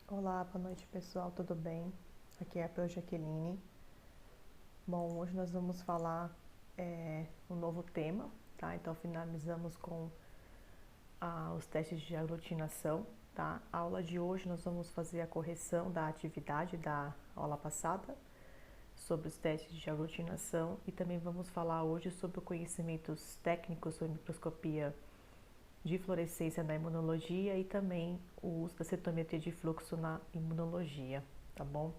Olá, boa noite pessoal, tudo bem? Aqui é a Pro Jaqueline. Bom, hoje nós vamos falar um novo tema, tá? Então finalizamos com os testes de aglutinação, tá? A aula de hoje nós vamos fazer a correção da atividade da aula passada sobre os testes de aglutinação e também vamos falar hoje sobre conhecimentos técnicos sobre microscopia de fluorescência na imunologia e também o uso da citometria de fluxo na imunologia, tá bom?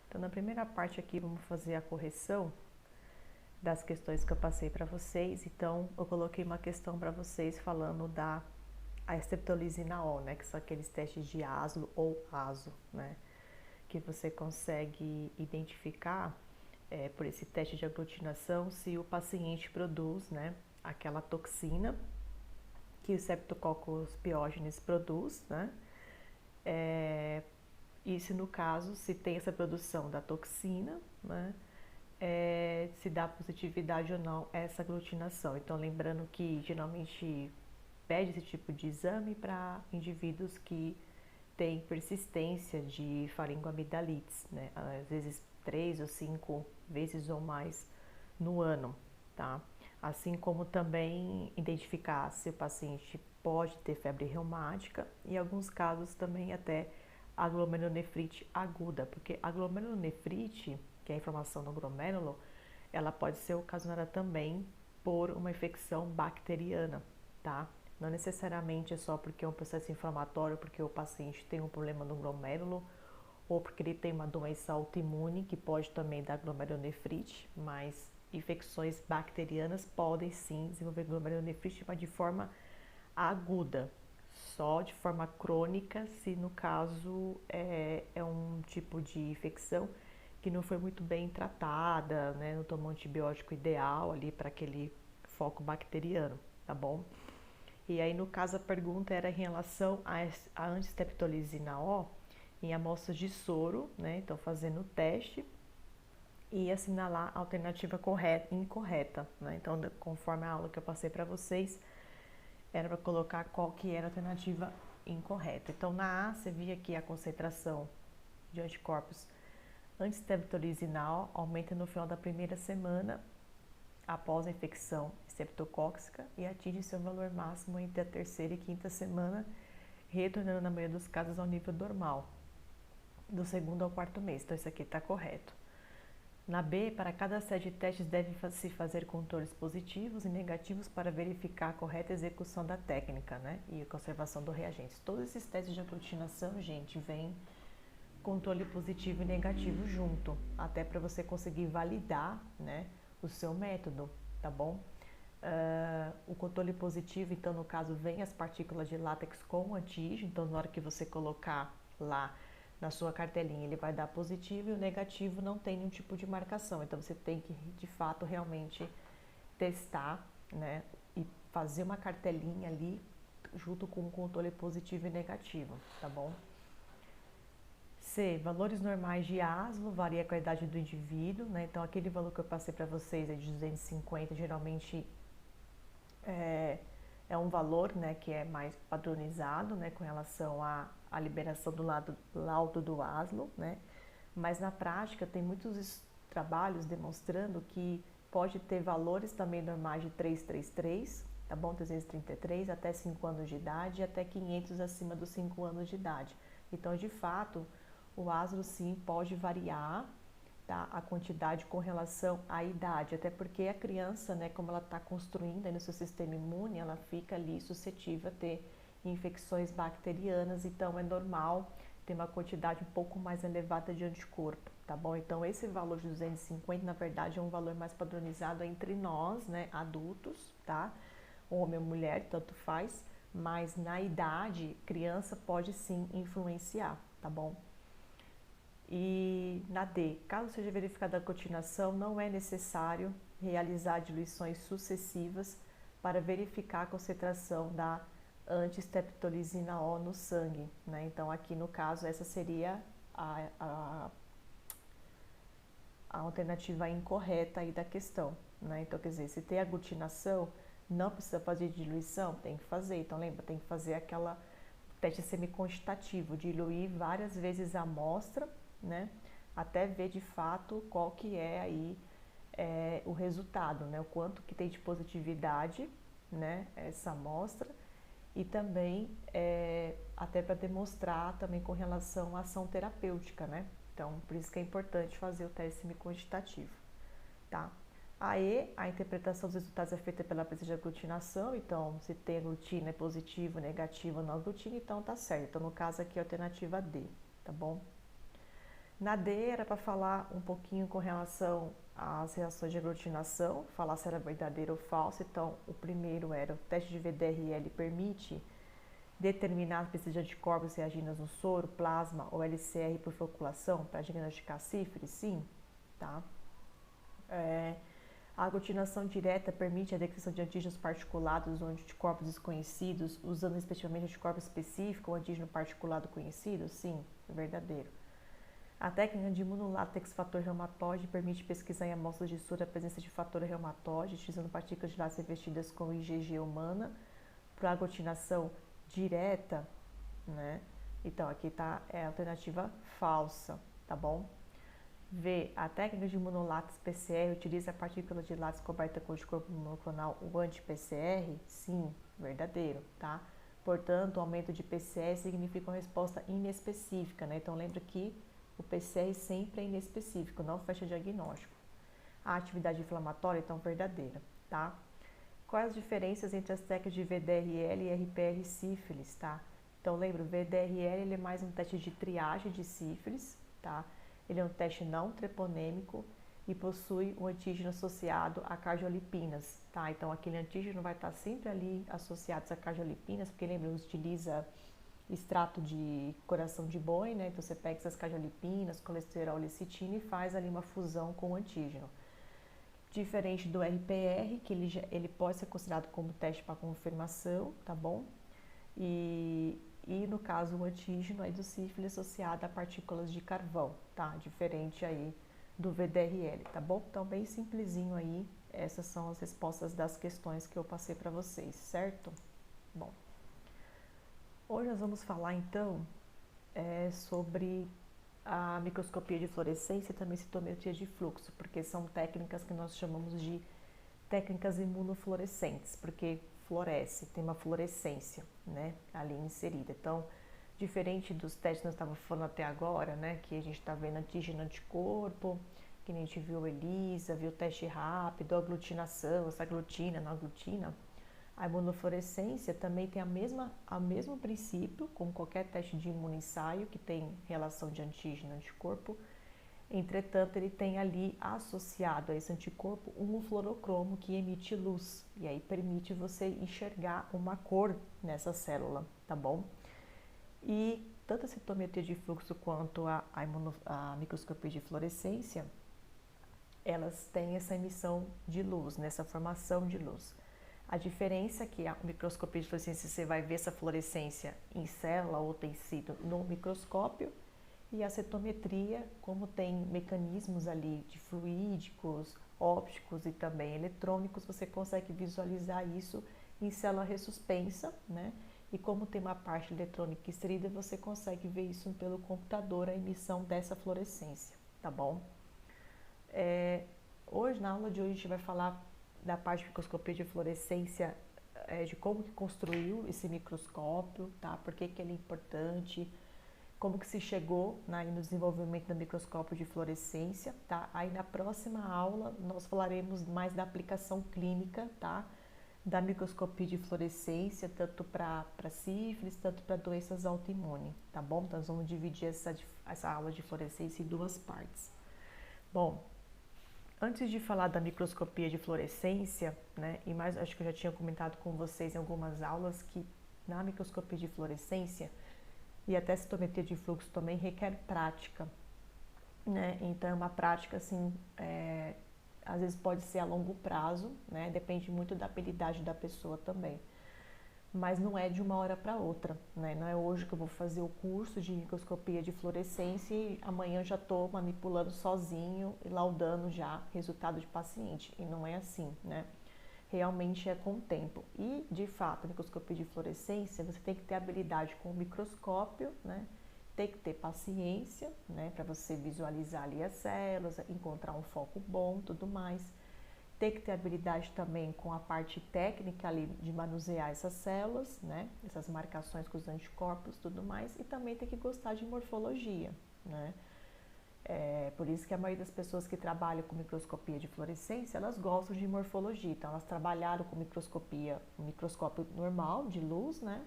Então, na primeira parte aqui, vamos fazer a correção das questões que eu passei para vocês. Então, eu coloquei uma questão para vocês falando da streptolizina O, né? Que são aqueles testes de ASLO ou ASO, né? Que você consegue identificar por esse teste de aglutinação se o paciente produz, né? Aquela toxina que o Streptococcus pyogenes produz, né? E se no caso, se tem essa produção da toxina, né? Se dá positividade ou não essa aglutinação. Então, lembrando que geralmente pede esse tipo de exame para indivíduos que têm persistência de faringoamidalites, né? Às vezes 3 ou 5 vezes ou mais no ano, tá? Assim como também identificar se o paciente pode ter febre reumática e em alguns casos também até a glomerulonefrite aguda, porque a glomerulonefrite, que é a inflamação no glomérulo, ela pode ser ocasionada também por uma infecção bacteriana, tá? Não necessariamente é só porque é um processo inflamatório, porque o paciente tem um problema no glomérulo ou porque ele tem uma doença autoimune que pode também dar glomerulonefrite, mas infecções bacterianas podem sim desenvolver glomerulonefrite, mas de forma aguda, só de forma crônica, se no caso é um tipo de infecção que não foi muito bem tratada, né? Não tomou um antibiótico ideal ali para aquele foco bacteriano, tá bom? E aí, no caso, a pergunta era em relação à antistreptolizina O em amostras de soro, né? Então, fazendo o teste e assinalar a alternativa correta e incorreta, né? Então, conforme a aula que eu passei para vocês, era para colocar qual que era a alternativa incorreta. Então, na A, você via que a concentração de anticorpos antistreptolizina aumenta no final da primeira semana após a infecção streptocócica e atinge seu valor máximo entre a terceira e quinta semana, retornando na maioria dos casos ao nível normal, do segundo ao quarto mês. Então, isso aqui está correto. Na B, para cada série de testes deve-se fazer controles positivos e negativos para verificar a correta execução da técnica, né? E a conservação do reagente. Todos esses testes de aglutinação, gente, vem controle positivo e negativo junto, até para você conseguir validar, né, o seu método, tá bom? O controle positivo, então, no caso, vem as partículas de látex com antígeno, então, na hora que você colocar lá na sua cartelinha, ele vai dar positivo e o negativo não tem nenhum tipo de marcação, então você tem que, de fato, realmente testar, né, e fazer uma cartelinha ali junto com o controle positivo e negativo, tá bom? C, valores normais de ASLO, varia com a idade do indivíduo, né? Então, aquele valor que eu passei para vocês é de 250, geralmente é um valor, né, que é mais padronizado, né, com relação à liberação do laudo do ASLO, né? Mas na prática tem muitos trabalhos demonstrando que pode ter valores também normais de 333, tá bom? 333 até 5 anos de idade e até 500 acima dos 5 anos de idade. Então, de fato, o ASLO sim pode variar, tá? A quantidade com relação à idade, até porque a criança, né, como ela está construindo aí no seu sistema imune, ela fica ali suscetível a ter infecções bacterianas, então é normal ter uma quantidade um pouco mais elevada de anticorpo, tá bom? Então esse valor de 250, na verdade, é um valor mais padronizado entre nós, né, adultos, tá? Homem ou mulher, tanto faz, mas na idade, criança pode sim influenciar, tá bom? E na D, caso seja verificada a aglutinação, não é necessário realizar diluições sucessivas para verificar a concentração da antistreptolizina O no sangue, né? Então, aqui no caso, essa seria a alternativa incorreta aí da questão, né? Então, quer dizer, se tem aglutinação, não precisa fazer diluição? Tem que fazer. Então, lembra, tem que fazer aquela teste semi-quantitativo, diluir várias vezes a amostra, né, até ver de fato qual que é aí o resultado, né, o quanto que tem de positividade, né, essa amostra, e também até para demonstrar também com relação à ação terapêutica, né. Então, por isso que é importante fazer o teste semi-quantitativo, tá? Aí, a interpretação dos resultados é feita pela pesquisa de aglutinação, então, se tem aglutina é positivo, negativo ou não aglutina, então tá certo. Então, no caso aqui, a alternativa D, tá bom? Na D era para falar um pouquinho com relação às reações de aglutinação, falar se era verdadeiro ou falso. Então, o primeiro era o teste de VDRL permite determinar a presença de anticorpos reagindo no soro, plasma ou LCR por floculação para diagnosticar sífilis? Sim, tá? A aglutinação direta permite a detecção de antígenos particulados ou anticorpos desconhecidos, usando respectivamente anticorpo específico ou antígeno particulado conhecido? Sim, é verdadeiro. A técnica de imunolátex fator reumatoide permite pesquisar em amostras de soro a presença de fator reumatoide, utilizando partículas de látex revestidas com IgG humana para aglutinação direta, né? Então, aqui tá a alternativa falsa, tá bom? V. A técnica de imunolátex PCR utiliza a partícula de látex coberta com anticorpo monoclonal, o anti-PCR? Sim, verdadeiro, tá? Portanto, o aumento de PCR significa uma resposta inespecífica, né? Então, lembra que o PCR sempre é inespecífico, não fecha diagnóstico. A atividade inflamatória, então, verdadeira, tá? Quais as diferenças entre as técnicas de VDRL e RPR sífilis, tá? Então, lembra, o VDRL ele é mais um teste de triagem de sífilis, tá? Ele é um teste não treponêmico e possui um antígeno associado a cardiolipinas, tá? Então, aquele antígeno vai estar sempre ali associado a cardiolipinas, porque lembra, utiliza extrato de coração de boi, né? Então, você pega essas cardiolipinas, colesterol, lecitina e faz ali uma fusão com o antígeno. Diferente do RPR, que ele pode ser considerado como teste para confirmação, tá bom? E no caso o antígeno aí do sífilis associado a partículas de carvão, tá? Diferente aí do VDRL, tá bom? Então, bem simplesinho aí, essas são as respostas das questões que eu passei para vocês, certo? Bom, hoje nós vamos falar então sobre a microscopia de fluorescência e também citometria de fluxo, porque são técnicas que nós chamamos de técnicas imunofluorescentes, porque fluoresce, tem uma fluorescência, né, ali inserida. Então, diferente dos testes que nós estávamos falando até agora, né, que a gente está vendo antígeno anticorpo, que a gente viu ELISA, viu teste rápido, aglutinação, essa aglutina, não aglutina. A imunofluorescência também tem o mesmo princípio, como qualquer teste de imunoensaio, que tem relação de antígeno e anticorpo. Entretanto, ele tem ali associado a esse anticorpo um fluorocromo que emite luz, e aí permite você enxergar uma cor nessa célula, tá bom? E tanto a citometria de fluxo quanto a microscopia de fluorescência, elas têm essa emissão de luz, nessa formação de luz. A diferença é que a microscopia de fluorescência você vai ver essa fluorescência em célula ou tecido no microscópio, e a cetometria, como tem mecanismos ali de fluídicos, ópticos e também eletrônicos, você consegue visualizar isso em célula ressuspensa, né? E como tem uma parte eletrônica inserida, você consegue ver isso pelo computador, a emissão dessa fluorescência, tá bom? Hoje, na aula de hoje, a gente vai falar da parte de microscopia de fluorescência, de como que construiu esse microscópio, tá? Por que que ele é importante, como que se chegou no desenvolvimento do microscópio de fluorescência, tá? Aí na próxima aula nós falaremos mais da aplicação clínica, tá? Da microscopia de fluorescência, tanto para sífilis, tanto para doenças autoimunes, tá bom? Então nós vamos dividir essa aula de fluorescência em duas partes. Bom, antes de falar da microscopia de fluorescência, né, e mais, acho que eu já tinha comentado com vocês em algumas aulas que na microscopia de fluorescência e até citometria de fluxo também requer prática, né? Então é uma prática assim, às vezes pode ser a longo prazo, né? Depende muito da habilidade da pessoa também. Mas não é de uma hora para outra, né? Não é hoje que eu vou fazer o curso de microscopia de fluorescência e amanhã já estou manipulando sozinho e laudando já resultado de paciente. E não é assim, né? realmente é com o tempo. E, de fato, a microscopia de fluorescência, você tem que ter habilidade com o microscópio, né? Tem que ter paciência, né? Para você visualizar ali as células, encontrar um foco bom, tudo mais. Tem que ter habilidade também com a parte técnica ali de manusear essas células, né? Essas marcações com os anticorpos, tudo mais. E também tem que gostar de morfologia, né? Por isso que a maioria das pessoas que trabalham com microscopia de fluorescência, elas gostam de morfologia. Então, elas trabalharam com microscopia, um microscópio normal, de luz, né?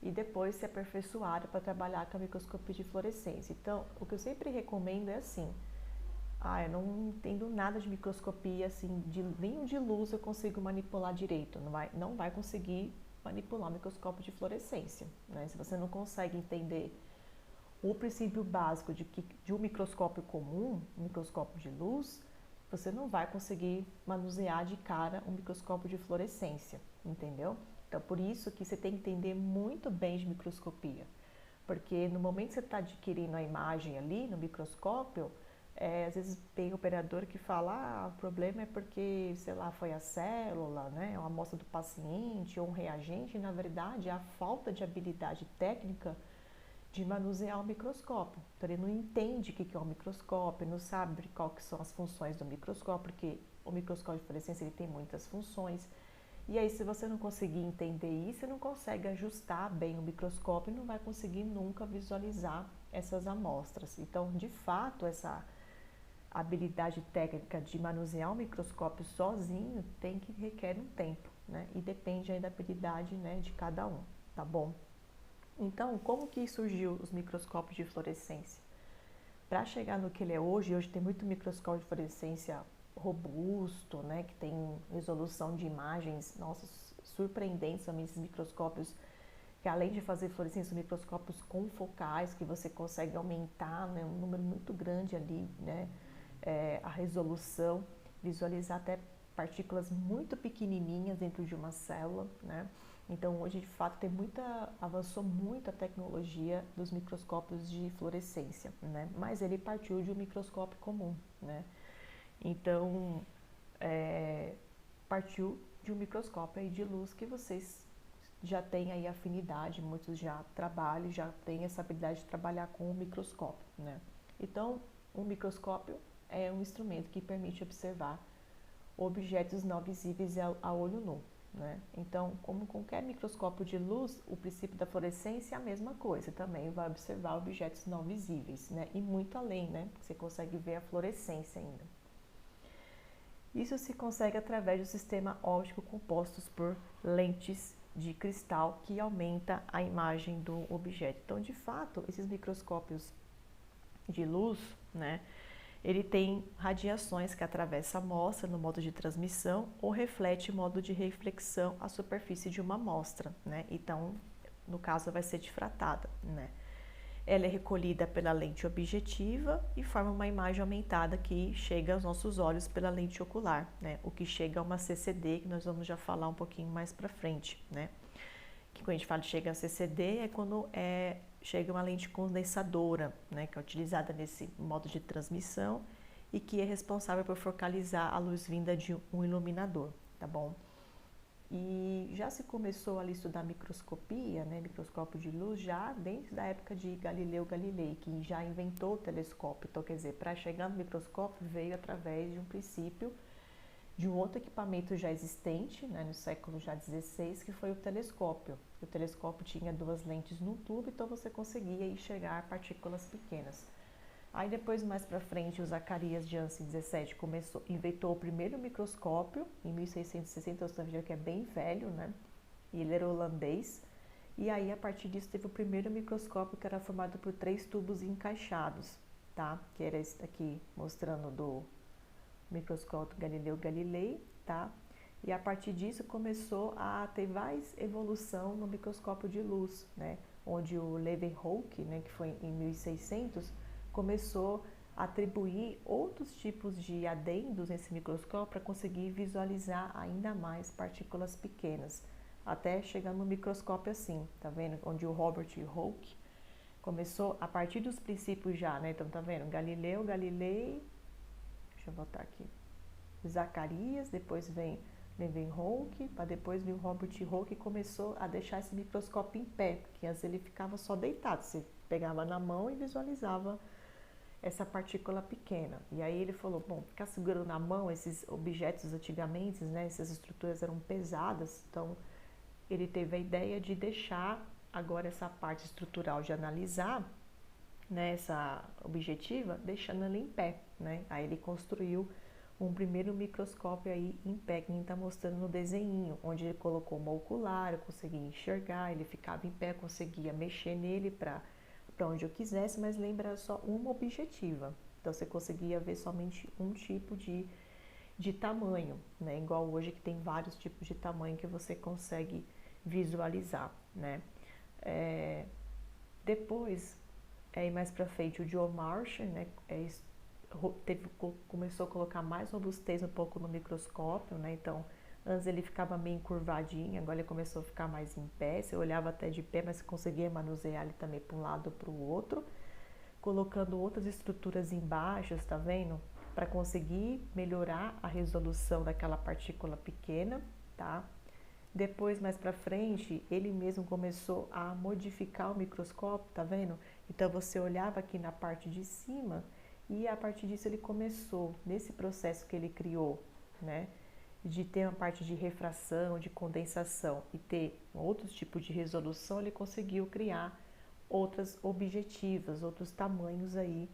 E depois se aperfeiçoaram para trabalhar com a microscopia de fluorescência. Então, o que eu sempre recomendo é assim, eu não entendo nada de microscopia, assim, nem de luz eu consigo manipular direito. Não vai conseguir manipular o microscópio de fluorescência, né? Se você não consegue entender o princípio básico de um microscópio comum, um microscópio de luz, você não vai conseguir manusear de cara um microscópio de fluorescência, entendeu? Então, por isso que você tem que entender muito bem de microscopia, porque no momento que você está adquirindo a imagem ali no microscópio, às vezes tem operador que fala, o problema é porque, sei lá, foi a célula, né, uma amostra do paciente ou um reagente, e na verdade é a falta de habilidade técnica de manusear o microscópio. Então ele não entende o que é um microscópio, não sabe quais são as funções do microscópio, porque o microscópio de fluorescência ele tem muitas funções. E aí, se você não conseguir entender isso, você não consegue ajustar bem o microscópio e não vai conseguir nunca visualizar essas amostras. Então, de fato, essa habilidade técnica de manusear o microscópio sozinho requer um tempo, né? E depende aí da habilidade, né, de cada um, tá bom? Então, como que surgiu os microscópios de fluorescência? Para chegar no que ele é hoje tem muito microscópio de fluorescência robusto, né, que tem resolução de imagens, nossa, surpreendentes também esses microscópios, que além de fazer fluorescência, são microscópios confocais, que você consegue aumentar, né, um número muito grande ali, né, a resolução, visualizar até partículas muito pequenininhas dentro de uma célula, né. Então, hoje, de fato, avançou muito a tecnologia dos microscópios de fluorescência, né? Mas ele partiu de um microscópio comum, né? Então, partiu de um microscópio aí de luz que vocês já têm aí afinidade, muitos já trabalham, já têm essa habilidade de trabalhar com o microscópio, né? Então, um microscópio é um instrumento que permite observar objetos não visíveis a olho nu, né? Então, como qualquer microscópio de luz, o princípio da fluorescência é a mesma coisa, também vai observar objetos não visíveis, né? E muito além, né? Você consegue ver a fluorescência ainda. Isso se consegue através do sistema óptico compostos por lentes de cristal que aumenta a imagem do objeto. Então, de fato, esses microscópios de luz, né? Ele tem radiações que atravessa a amostra no modo de transmissão ou reflete em modo de reflexão a superfície de uma amostra, né? Então, no caso, vai ser difratada, né? Ela é recolhida pela lente objetiva e forma uma imagem aumentada que chega aos nossos olhos pela lente ocular, né? O que chega a uma CCD, que nós vamos já falar um pouquinho mais para frente, né? Que quando a gente fala de chega a CCD é quando chega uma lente condensadora, né, que é utilizada nesse modo de transmissão e que é responsável por focalizar a luz vinda de um iluminador, tá bom? E já se começou a estudar microscopia, né, microscópio de luz, já desde a época de Galileu Galilei, que já inventou o telescópio. Então, quer dizer, para chegar no microscópio veio através de um princípio de um outro equipamento já existente, né, no século já 16, que foi o telescópio. O telescópio tinha duas lentes no tubo, então você conseguia enxergar partículas pequenas. Aí depois, mais para frente, o Zacarias Janssen 17 inventou o primeiro microscópio, em 1660, você vê que é bem velho, né? E ele era holandês. E aí, a partir disso, teve o primeiro microscópio que era formado por 3 tubos encaixados, tá? Que era esse aqui, mostrando do microscópio Galileu Galilei, tá? E a partir disso começou a ter mais evolução no microscópio de luz, né? Onde o Leeuwenhoek, né, que foi em 1600, começou a atribuir outros tipos de adendos nesse microscópio para conseguir visualizar ainda mais partículas pequenas, até chegar no microscópio assim, tá vendo? Onde o Robert Hooke começou a partir dos princípios já, né? Então, tá vendo? Galileu Galilei, deixa eu botar aqui, Zacarias, depois vem Levin Hawke, para depois vir o Robert Hooke e começou a deixar esse microscópio em pé, porque antes ele ficava só deitado, você pegava na mão e visualizava essa partícula pequena. E aí ele falou, bom, ficar segurando na mão esses objetos antigamente, né, essas estruturas eram pesadas, então ele teve a ideia de deixar agora essa parte estrutural de analisar, né, essa objetiva, deixando ela em pé, né? Aí ele construiu um primeiro microscópio aí em pé, que a gente está mostrando no desenho, onde ele colocou uma ocular, eu conseguia enxergar, ele ficava em pé, conseguia mexer nele para onde eu quisesse, mas lembra só uma objetiva. Então você conseguia ver somente um tipo de tamanho, né? Igual hoje que tem vários tipos de tamanho que você consegue visualizar, né? Depois, mais para frente, o Joe Marshall, né? Começou a colocar mais robustez um pouco no microscópio, né? Então, antes ele ficava meio encurvadinho, agora ele começou a ficar mais em pé. Você olhava até de pé, mas você conseguia manusear ele também para um lado ou para o outro, colocando outras estruturas embaixo, tá vendo? Para conseguir melhorar a resolução daquela partícula pequena, tá? Depois, mais para frente, ele mesmo começou a modificar o microscópio, tá vendo? Então, você olhava aqui na parte de cima e a partir disso ele começou, nesse processo que ele criou, né? De ter uma parte de refração, de condensação e ter outros tipos de resolução, ele conseguiu criar outras objetivas, outros tamanhos aí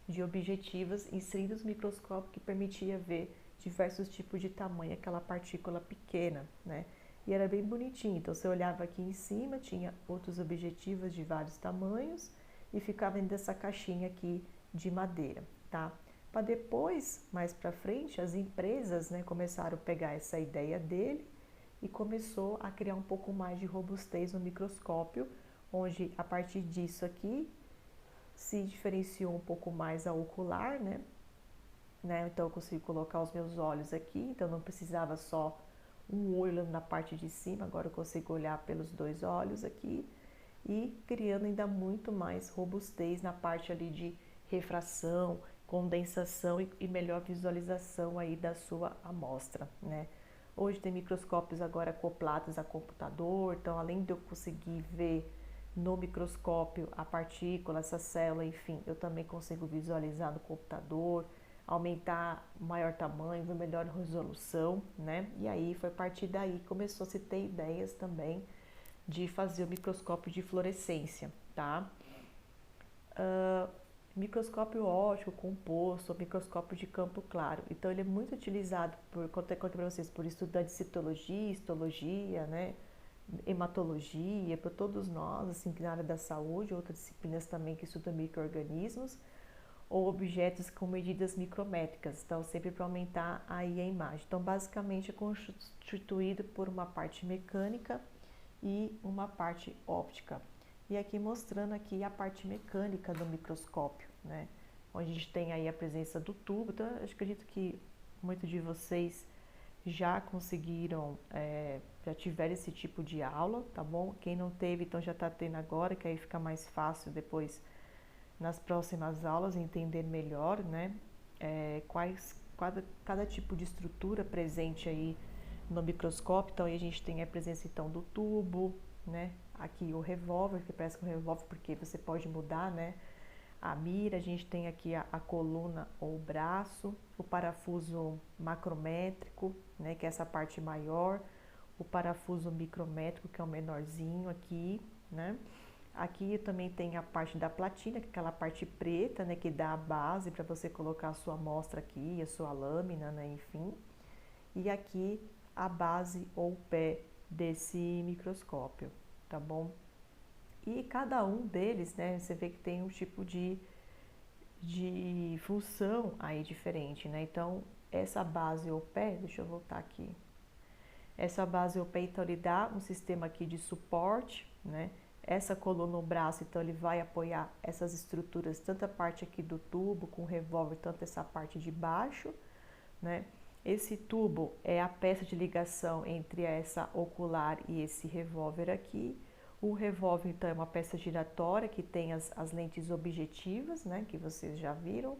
de objetivas inseridos no microscópio que permitia ver diversos tipos de tamanho, aquela partícula pequena, né? E era bem bonitinho, então você olhava aqui em cima, tinha outros objetivos de vários tamanhos e ficava dentro dessa caixinha aqui de madeira, tá? Para depois, mais para frente, as empresas, né, começaram a pegar essa ideia dele e começou a criar um pouco mais de robustez no microscópio, onde a partir disso aqui se diferenciou um pouco mais a ocular, né? Então eu consigo colocar os meus olhos aqui, então não precisava só um olho na parte de cima, agora eu consigo olhar pelos dois olhos aqui e criando ainda muito mais robustez na parte ali de refração, condensação e melhor visualização aí da sua amostra, né? Hoje tem microscópios agora acoplados a computador, então além de eu conseguir ver no microscópio a partícula, essa célula, enfim, eu também consigo visualizar no computador, aumentar o maior tamanho, ver melhor resolução, né? E aí foi a partir daí que começou a se ter ideias também de fazer o microscópio de fluorescência, tá? Microscópio óptico composto, microscópio de campo claro. Então ele é muito utilizado conto para vocês, por estudantes de citologia, histologia, né? Hematologia, para todos nós, assim, na área da saúde, outras disciplinas também que estudam micro-organismos, ou objetos com medidas micrométricas, então sempre para aumentar aí a imagem. Então basicamente é constituído por uma parte mecânica e uma parte óptica. E aqui mostrando aqui a parte mecânica do microscópio, né? Onde a gente tem aí a presença do tubo. Então eu acredito que muitos de vocês já conseguiram, já tiveram esse tipo de aula, tá bom? Quem não teve, então já está tendo agora, que aí fica mais fácil depois nas próximas aulas entender melhor, né? Cada tipo de estrutura presente aí no microscópio. Então aí a gente tem a presença então do tubo, né? Aqui o revólver, que parece um revólver porque você pode mudar, né? A mira, a gente tem aqui a coluna ou o braço, o parafuso macrométrico, né? Que é essa parte maior, o parafuso micrométrico, que é o menorzinho aqui, né? Aqui também tem a parte da platina, que é aquela parte preta, né? Que dá a base para você colocar a sua amostra aqui, a sua lâmina, né? Enfim. E aqui a base ou pé desse microscópio, tá bom? E cada um deles, né, você vê que tem um tipo de função aí diferente, né? Então, essa base ou pé, deixa eu voltar aqui. Essa base ou pé, então, ele dá um sistema aqui de suporte, né? Essa coluna no braço, então, ele vai apoiar essas estruturas, tanto a parte aqui do tubo com o revólver, tanto essa parte de baixo, né? Esse tubo é a peça de ligação entre essa ocular e esse revólver aqui. O revólver, então, é uma peça giratória que tem as lentes objetivas, né, que vocês já viram.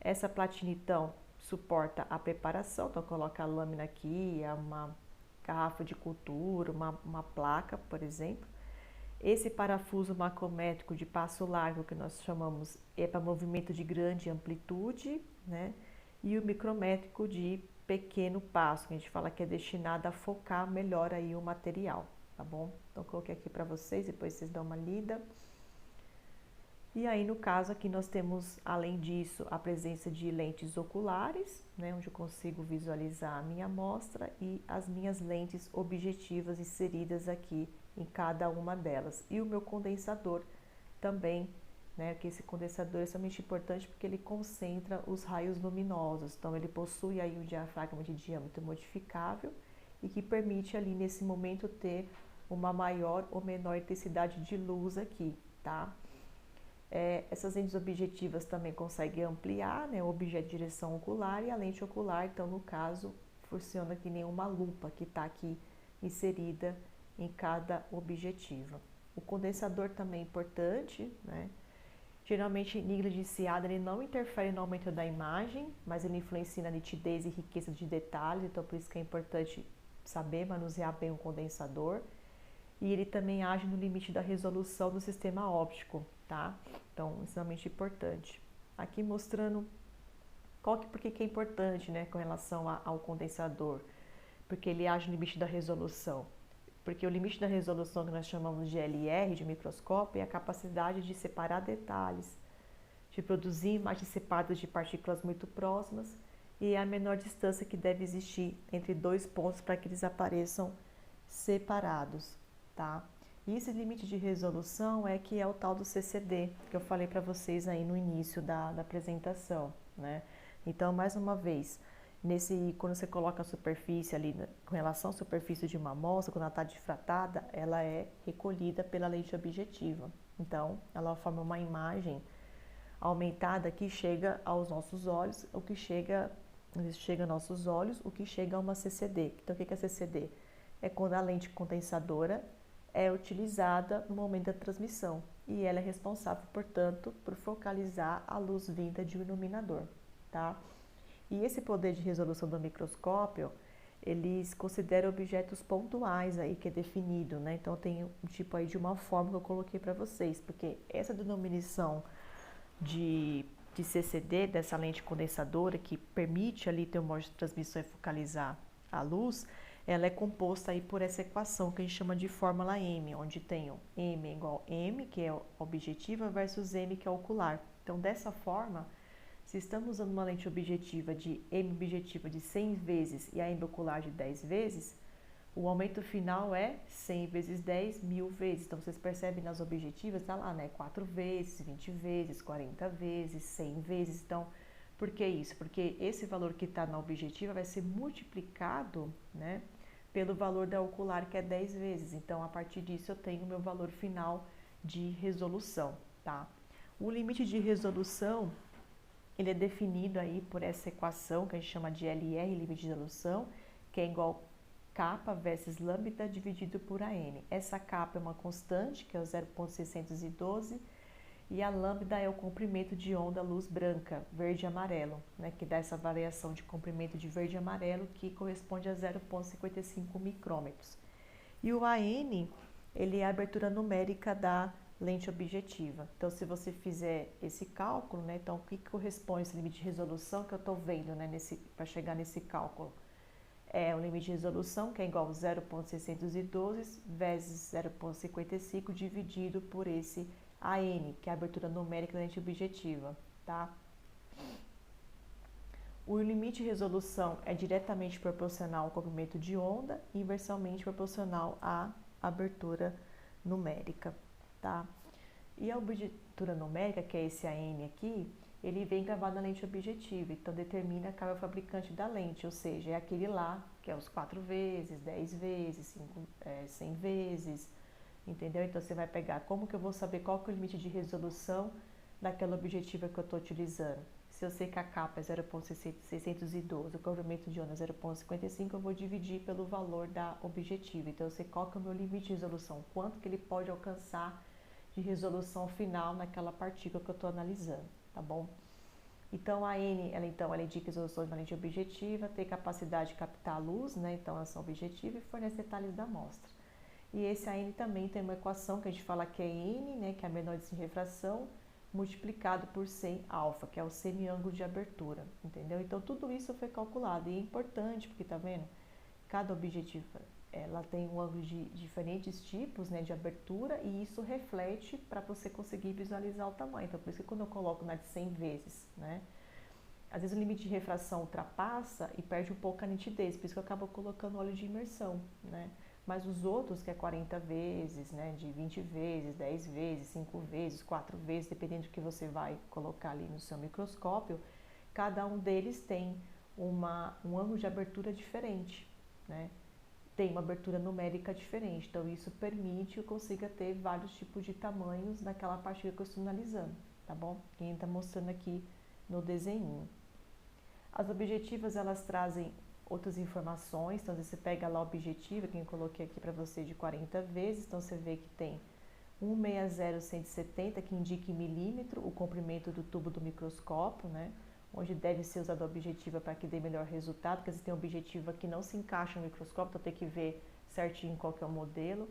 Essa platina, então, suporta a preparação, então coloca a lâmina aqui, uma garrafa de cultura, uma placa, por exemplo. Esse parafuso macrométrico de passo largo, que nós chamamos, é para movimento de grande amplitude, né? E o micrométrico de pequeno passo, que a gente fala que é destinado a focar melhor aí o material, tá bom? Então, coloquei aqui para vocês, depois vocês dão uma lida. E aí, no caso aqui, nós temos, além disso, a presença de lentes oculares, né, onde eu consigo visualizar a minha amostra e as minhas lentes objetivas inseridas aqui em cada uma delas. E o meu condensador também, né, que esse condensador é extremamente importante porque ele concentra os raios luminosos. Então, ele possui aí o diafragma de diâmetro modificável e que permite ali, nesse momento, ter uma maior ou menor intensidade de luz aqui, tá? Essas lentes objetivas também conseguem ampliar, né, o objeto de direção ocular, e a lente ocular, então, no caso, funciona que nem uma lupa que está aqui inserida em cada objetiva. O condensador também é importante, né? Geralmente negligenciado, ele não interfere no aumento da imagem, mas ele influencia na nitidez e riqueza de detalhes, então por isso que é importante saber manusear bem o condensador. E ele também age no limite da resolução do sistema óptico, tá? Então, extremamente importante. Aqui mostrando por que é importante, né, com relação ao condensador, porque ele age no limite da resolução. Porque o limite da resolução que nós chamamos de LR, de microscópio, é a capacidade de separar detalhes, de produzir imagens separadas de partículas muito próximas, e é a menor distância que deve existir entre dois pontos para que eles apareçam separados, tá? E esse limite de resolução é que é o tal do CCD, que eu falei para vocês aí no início da apresentação, né? Então, mais uma vez, quando você coloca a superfície ali, com relação à superfície de uma amostra, quando ela está difratada, ela é recolhida pela lente objetiva. Então, ela forma uma imagem aumentada que chega aos nossos olhos, o que chega a uma CCD. Então, o que é CCD? É quando a lente condensadora é utilizada no momento da transmissão e ela é responsável, portanto, por focalizar a luz vinda de um iluminador, tá? E esse poder de resolução do microscópio, eles consideram objetos pontuais aí que é definido, né? Então tem um tipo aí de uma forma que eu coloquei para vocês, porque essa denominação de CCD, dessa lente condensadora, que permite ali ter um modo de transmissão e focalizar a luz, ela é composta aí por essa equação que a gente chama de fórmula M, onde tem o M igual M, que é objetiva, versus M, que é ocular. Então, dessa forma, se estamos usando uma lente objetiva de M objetiva de 100 vezes e a M ocular de 10 vezes, o aumento final é 100 vezes 10, 1000 vezes. Então, vocês percebem nas objetivas, tá lá, né? 4 vezes, 20 vezes, 40 vezes, 100 vezes. Então, por que isso? Porque esse valor que está na objetiva vai ser multiplicado, né, pelo valor da ocular, que é 10 vezes. Então, a partir disso, eu tenho o meu valor final de resolução, tá? O limite de resolução, ele é definido aí por essa equação que a gente chama de LR, limite de resolução, que é igual kappa vezes lambda dividido por AN. Essa kappa é uma constante, que é o 0,612, e a lambda é o comprimento de onda luz branca, verde e amarelo, né, que dá essa variação de comprimento de verde e amarelo, que corresponde a 0,55 micrômetros. E o AN, ele é a abertura numérica da lente objetiva. Então, se você fizer esse cálculo, né, então o que corresponde esse limite de resolução que eu estou vendo, né, para chegar nesse cálculo? É o limite de resolução, que é igual a 0,612 vezes 0,55 dividido por esse AN, que é a abertura numérica da lente objetiva, tá? O limite de resolução é diretamente proporcional ao comprimento de onda e inversamente proporcional à abertura numérica, tá? E a abertura numérica, que é esse AN aqui, ele vem gravado na lente objetiva, então determina qual é o fabricante da lente, ou seja, é aquele lá que é os 4 vezes, 10 vezes, 100 vezes, entendeu? Então você vai pegar, como que eu vou saber qual que é o limite de resolução daquela objetiva que eu estou utilizando? Se eu sei que a capa é 0,612, o comprimento de onda é 0,55, eu vou dividir pelo valor da objetiva. Então eu sei qual que é o meu limite de resolução, quanto que ele pode alcançar de resolução final naquela partícula que eu estou analisando, tá bom? Então a N, ela indica resolução de uma lente objetiva, tem capacidade de captar a luz, né? Então ação objetiva e fornece detalhes da amostra. E esse AN também tem uma equação que a gente fala que é N, né? Que é a menor de refração, multiplicado por 100 alfa, que é o semiângulo de abertura, entendeu? Então tudo isso foi calculado e é importante porque tá vendo? Cada objetiva ela tem um ângulo de diferentes tipos, né, de abertura e isso reflete para você conseguir visualizar o tamanho. Então por isso que quando eu coloco na de 100 vezes, né, às vezes o limite de refração ultrapassa e perde um pouco a nitidez, por isso que eu acabo colocando óleo de imersão, né? Mas os outros, que é 40 vezes, né, de 20 vezes, 10 vezes, 5 vezes, 4 vezes, dependendo do que você vai colocar ali no seu microscópio, cada um deles tem um ângulo de abertura diferente, né? Tem uma abertura numérica diferente, então isso permite que eu consiga ter vários tipos de tamanhos naquela partilha que eu estou analisando, tá bom? E está mostrando aqui no desenho. As objetivas, elas trazem outras informações, então você pega lá a objetiva, que eu coloquei aqui para você de 40 vezes, então você vê que tem 160-170, que indica em milímetro o comprimento do tubo do microscópio, né? Onde deve ser usada a objetiva para que dê melhor resultado, porque você tem objetiva que não se encaixa no microscópio, então tem que ver certinho qual que é o modelo.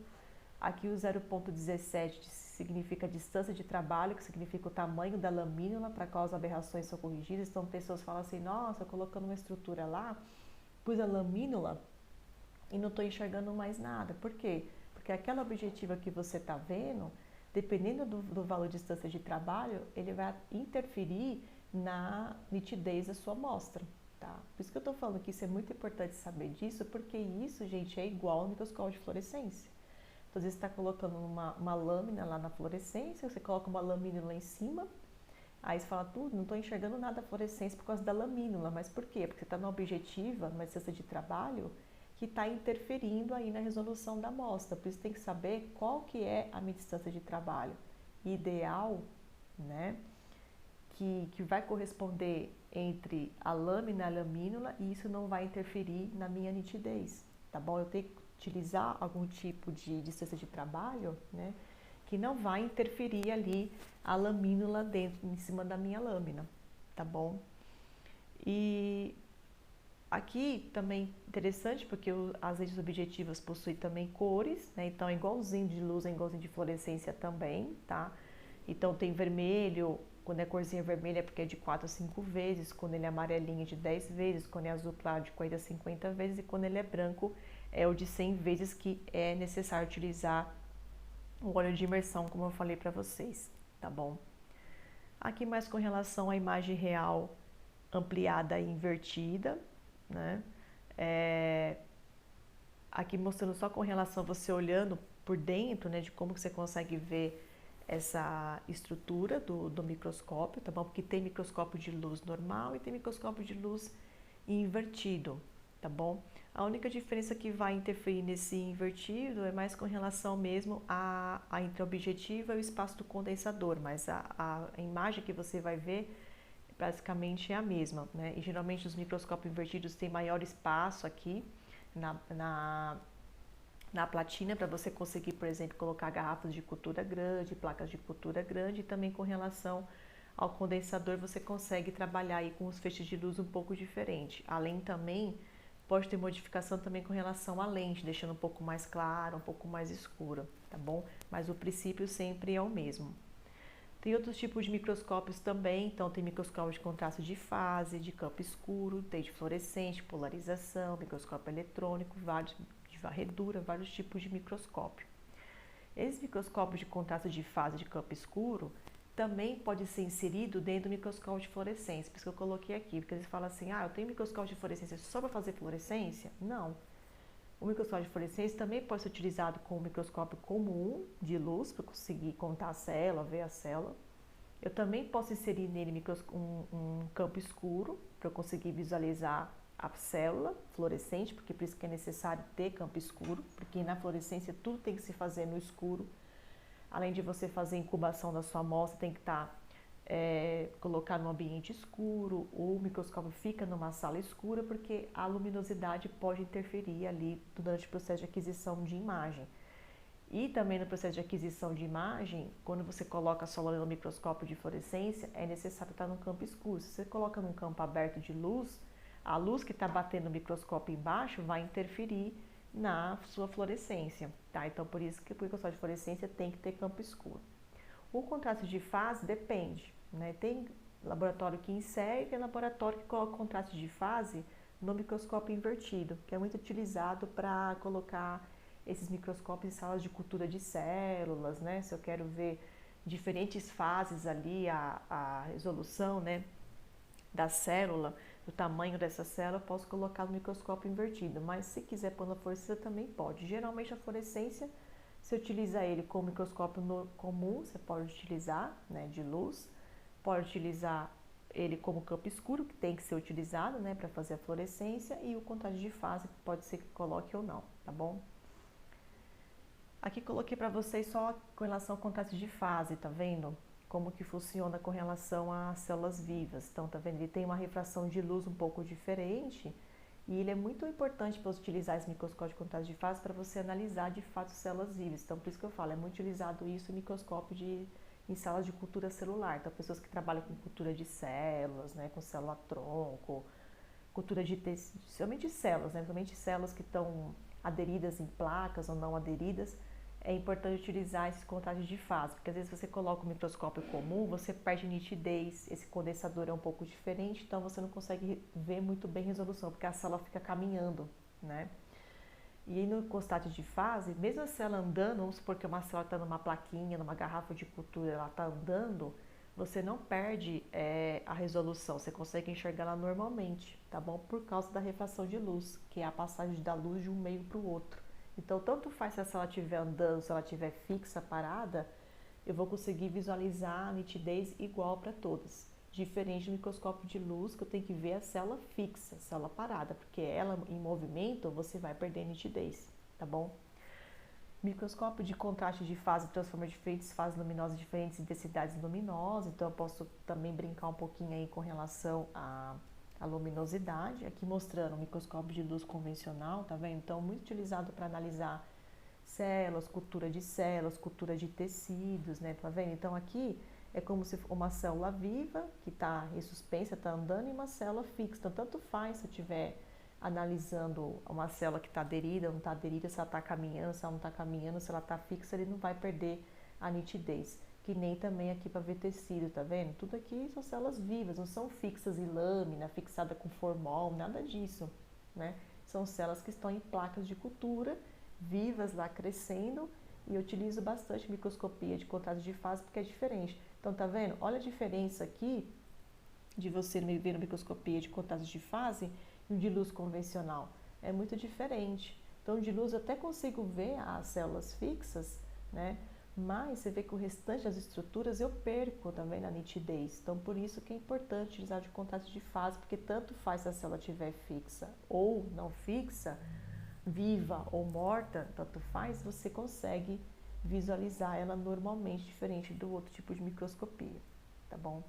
Aqui o 0,17 significa a distância de trabalho, que significa o tamanho da lamínula para qual as aberrações são corrigidas. Então pessoas falam assim, nossa, colocando uma estrutura lá, pus a lamínula e não estou enxergando mais nada. Por quê? Porque aquela objetiva que você está vendo, dependendo do valor de distância de trabalho, ele vai interferir na nitidez da sua amostra. Tá? Por isso que eu estou falando que isso é muito importante saber disso, porque isso, gente, é igual ao microscópio de fluorescência. Então, às vezes você está colocando uma lâmina lá na fluorescência, você coloca uma lamínula lá em cima, aí você fala, tudo, não estou enxergando nada da fluorescência por causa da lamínula. Mas por quê? Porque você está na objetiva, numa distância de trabalho, que está interferindo aí na resolução da amostra. Por isso tem que saber qual que é a minha distância de trabalho ideal, né? Que vai corresponder entre a lâmina e a lamínula e isso não vai interferir na minha nitidez, tá bom? Eu tenho que utilizar algum tipo de distância de trabalho, né? Que não vai interferir ali a lamínula dentro, em cima da minha lâmina, tá bom? E aqui também interessante porque as lentes objetivas possuem também cores, né? Então é igualzinho de luz, é igualzinho de fluorescência também, tá? Então tem vermelho, quando é corzinha vermelha é porque é de 4 a 5 vezes, quando ele é amarelinho é de 10 vezes, quando é azul claro de 40 a 50 vezes e quando ele é branco é o de 100 vezes que é necessário utilizar o óleo de imersão, como eu falei para vocês, tá bom? Aqui mais com relação à imagem real ampliada e invertida, né? Aqui mostrando só com relação a você olhando por dentro, né, de como que você consegue ver essa estrutura do microscópio, tá bom? Porque tem microscópio de luz normal e tem microscópio de luz invertido, tá bom? A única diferença que vai interferir nesse invertido é mais com relação mesmo a entre a objetiva e o espaço do condensador, mas a imagem que você vai ver basicamente é a mesma, né? E geralmente os microscópios invertidos têm maior espaço aqui na platina para você conseguir, por exemplo, colocar garrafas de cultura grande, placas de cultura grande e também com relação ao condensador você consegue trabalhar aí com os feixes de luz um pouco diferente. Além também, pode ter modificação também com relação à lente, deixando um pouco mais claro, um pouco mais escura, tá bom? Mas o princípio sempre é o mesmo. Tem outros tipos de microscópios também, então tem microscópio de contraste de fase, de campo escuro, tem de fluorescente, polarização, microscópio eletrônico, vários de varredura, vários tipos de microscópio. Esses microscópios de contraste de fase de campo escuro também pode ser inserido dentro do microscópio de fluorescência, por isso que eu coloquei aqui, porque eles falam assim, eu tenho microscópio de fluorescência só para fazer fluorescência? Não. O microscópio de fluorescência também pode ser utilizado com o microscópio comum de luz, para conseguir contar a célula, ver a célula. Eu também posso inserir nele um campo escuro, para eu conseguir visualizar a célula fluorescente, porque por isso que é necessário ter campo escuro, porque na fluorescência tudo tem que se fazer no escuro. Além de você fazer a incubação da sua amostra, tem que estar colocado num ambiente escuro, o microscópio fica numa sala escura, porque a luminosidade pode interferir ali durante o processo de aquisição de imagem. E também no processo de aquisição de imagem, quando você coloca a célula no microscópio de fluorescência, é necessário estar num campo escuro. Se você coloca num campo aberto de luz, a luz que está batendo no microscópio embaixo vai interferir na sua fluorescência, tá? Então, por isso que o microscópio de fluorescência tem que ter campo escuro. O contraste de fase depende, né? Tem laboratório que insere e tem laboratório que coloca contraste de fase no microscópio invertido, que é muito utilizado para colocar esses microscópios em salas de cultura de células, né? Se eu quero ver diferentes fases ali, a resolução, né, da célula, do tamanho dessa célula, eu posso colocar no microscópio invertido, mas se quiser pôr na fluorescência também pode. Geralmente a fluorescência, você utiliza ele com microscópio comum, você pode utilizar, né, de luz, pode utilizar ele como campo escuro, que tem que ser utilizado, né, para fazer a fluorescência, e o contraste de fase, pode ser que coloque ou não, tá bom? Aqui coloquei para vocês só com relação ao contraste de fase, tá vendo? Como que funciona com relação às células vivas. Então, tá vendo? Ele tem uma refração de luz um pouco diferente e ele é muito importante para utilizar esse microscópio de contraste de fase para você analisar de fato células vivas. Então, por isso que eu falo, é muito utilizado isso em microscópio em salas de cultura celular. Então, pessoas que trabalham com cultura de células, né, com célula-tronco, cultura de tecido, somente células, né, somente células que estão aderidas em placas ou não aderidas, é importante utilizar esses contrastes de fase, porque às vezes você coloca o microscópio comum, você perde nitidez, esse condensador é um pouco diferente, então você não consegue ver muito bem a resolução, porque a célula fica caminhando, né? E aí no contraste de fase, mesmo a célula andando, vamos supor que uma célula está numa plaquinha, numa garrafa de cultura, ela está andando, você não perde a resolução, você consegue enxergar ela normalmente, tá bom? Por causa da refração de luz, que é a passagem da luz de um meio para o outro. Então, tanto faz se a célula estiver andando, se ela estiver fixa, parada, eu vou conseguir visualizar a nitidez igual para todas. Diferente do microscópio de luz, que eu tenho que ver a célula fixa, a célula parada, porque ela em movimento você vai perder nitidez, tá bom? Microscópio de contraste de fase transforma diferentes fases luminosas, diferentes intensidades luminosas, então eu posso também brincar um pouquinho aí com relação à luminosidade, aqui mostrando o microscópio de luz convencional, tá vendo? Então, muito utilizado para analisar células, cultura de tecidos, né? Tá vendo? Então, aqui é como se uma célula viva, que está em suspensa, está andando, e uma célula fixa. Então, tanto faz se eu estiver analisando uma célula que está aderida, não está aderida, se ela está caminhando, se ela não está caminhando, se ela está fixa, ele não vai perder a nitidez. Que nem também aqui para ver tecido, tá vendo? Tudo aqui são células vivas, não são fixas em lâmina, fixada com formol, nada disso, né? São células que estão em placas de cultura, vivas lá crescendo, e eu utilizo bastante microscopia de contraste de fase porque é diferente. Então, tá vendo? Olha a diferença aqui de você ver na microscopia de contraste de fase e o de luz convencional. É muito diferente. Então, de luz eu até consigo ver as células fixas, né? Mas você vê que o restante das estruturas eu perco também na nitidez. Então, por isso que é importante utilizar de contraste de fase, porque tanto faz se a célula estiver fixa ou não fixa, viva ou morta, tanto faz, você consegue visualizar ela normalmente, diferente do outro tipo de microscopia, tá bom?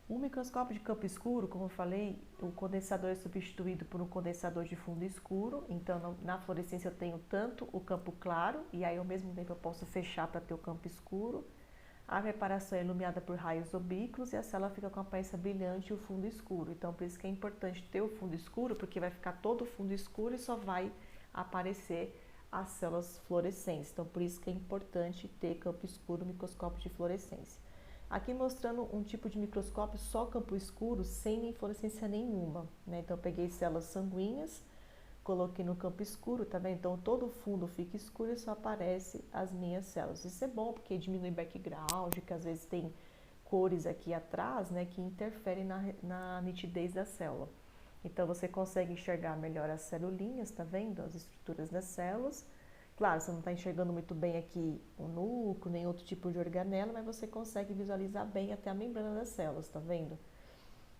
O microscópio de campo escuro, como eu falei, o condensador é substituído por um condensador de fundo escuro, então na fluorescência eu tenho tanto o campo claro, e aí ao mesmo tempo eu posso fechar para ter o campo escuro. A preparação é iluminada por raios oblíquos e a célula fica com a aparência brilhante e o fundo escuro. Então, por isso que é importante ter o fundo escuro, porque vai ficar todo o fundo escuro e só vai aparecer as células fluorescentes. Então, por isso que é importante ter campo escuro no microscópio de fluorescência. Aqui mostrando um tipo de microscópio só campo escuro, sem fluorescência nenhuma, né? Então, eu peguei células sanguíneas, coloquei no campo escuro, tá vendo? Então, todo o fundo fica escuro e só aparece as minhas células. Isso é bom, porque diminui background, que às vezes tem cores aqui atrás, né, que interferem na nitidez da célula. Então, você consegue enxergar melhor as celulinhas, tá vendo? As estruturas das células. Claro, você não está enxergando muito bem aqui o núcleo, nem outro tipo de organela, mas você consegue visualizar bem até a membrana das células, tá vendo?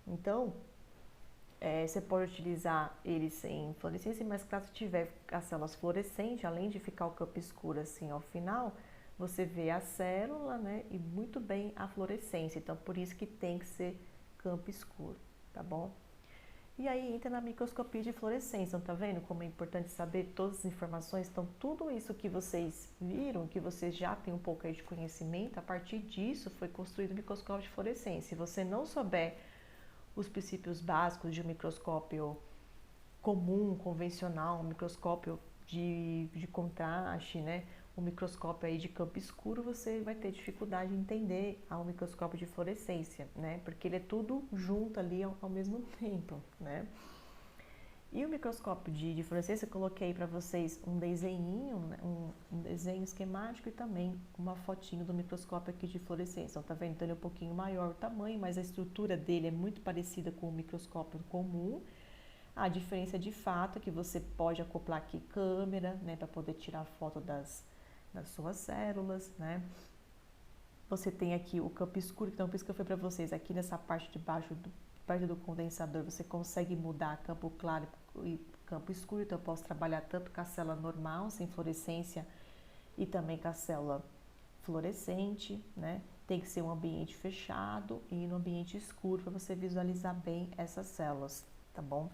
Então, você pode utilizar ele sem fluorescência, mas caso tiver as células fluorescentes, além de ficar o campo escuro assim ao final, você vê a célula, né, e muito bem a fluorescência. Então, por isso que tem que ser campo escuro, tá bom? E aí entra na microscopia de fluorescência, então, tá vendo como é importante saber todas as informações? Então, tudo isso que vocês viram, que vocês já têm um pouco aí de conhecimento, a partir disso foi construído o microscópio de fluorescência. Se você não souber os princípios básicos de um microscópio comum, convencional, um microscópio de contraste, né? Um microscópio aí de campo escuro, você vai ter dificuldade em entender ao microscópio de fluorescência, né? Porque ele é tudo junto ali ao mesmo tempo, né? E o microscópio de fluorescência, eu coloquei para vocês um desenhinho, né? um desenho esquemático e também uma fotinho do microscópio aqui de fluorescência. Então, tá vendo? Então, ele é um pouquinho maior o tamanho, mas a estrutura dele é muito parecida com o microscópio comum. A diferença de fato é que você pode acoplar aqui câmera, né, para poder tirar foto das suas células, né? Você tem aqui o campo escuro, então por isso que eu falei para vocês, aqui nessa parte de baixo, perto do condensador, você consegue mudar campo claro e campo escuro, então eu posso trabalhar tanto com a célula normal, sem fluorescência, e também com a célula fluorescente, né? Tem que ser um ambiente fechado e no ambiente escuro para você visualizar bem essas células, tá bom?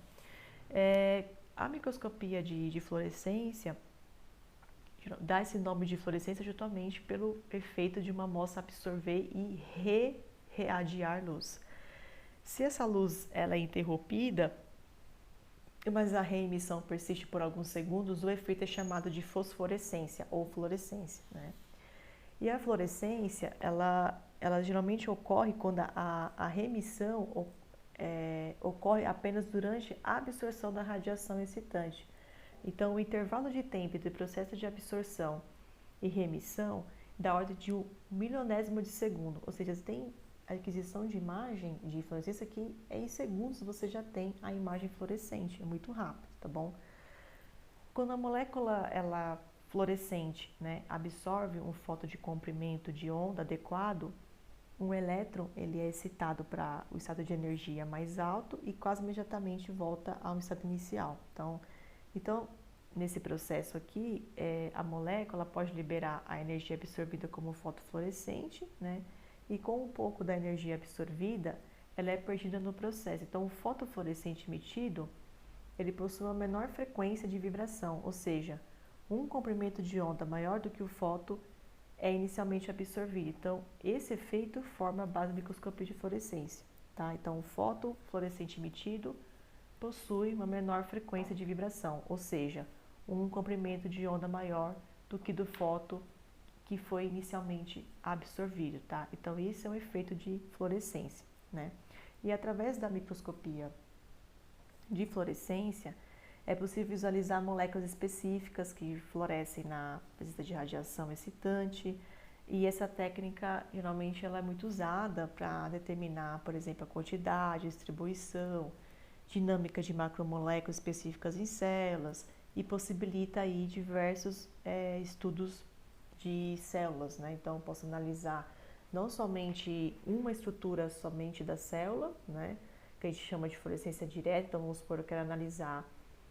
A microscopia de fluorescência dá esse nome de fluorescência justamente pelo efeito de uma amostra absorver e readiar luz. Se essa luz ela é interrompida, mas a reemissão persiste por alguns segundos, o efeito é chamado de fosforescência ou fluorescência, né? E a fluorescência, ela geralmente ocorre quando a remissão ocorre apenas durante a absorção da radiação excitante. Então, o intervalo de tempo entre o processo de absorção e remissão da ordem de 1/1000º de segundo, ou seja, você tem a aquisição de imagem de fluorescência que em segundos você já tem a imagem fluorescente, é muito rápido, tá bom? Quando a molécula ela fluorescente, né, absorve um foto de comprimento de onda adequado, um elétron ele é excitado para o estado de energia mais alto e quase imediatamente volta ao estado inicial. Então nesse processo aqui, a molécula pode liberar a energia absorvida como fotofluorescente, né? E com um pouco da energia absorvida, ela é perdida no processo. Então, o fotofluorescente emitido, ele possui uma menor frequência de vibração, ou seja, um comprimento de onda maior do que o foto é inicialmente absorvido. Então, esse efeito forma a base da microscopia de fluorescência, tá? Então, o fotofluorescente emitido possui uma menor frequência de vibração, ou seja, um comprimento de onda maior do que do foto que foi inicialmente absorvido, tá? Então, esse é um efeito de fluorescência, né? E através da microscopia de fluorescência, é possível visualizar moléculas específicas que fluorescem na presença de radiação excitante, e essa técnica, geralmente, ela é muito usada para determinar, por exemplo, a quantidade, a distribuição, dinâmica de macromoléculas específicas em células, e possibilita aí diversos estudos de células, né? Então, eu posso analisar não somente uma estrutura somente da célula, né? Que a gente chama de fluorescência direta. Então, vamos supor, eu quero analisar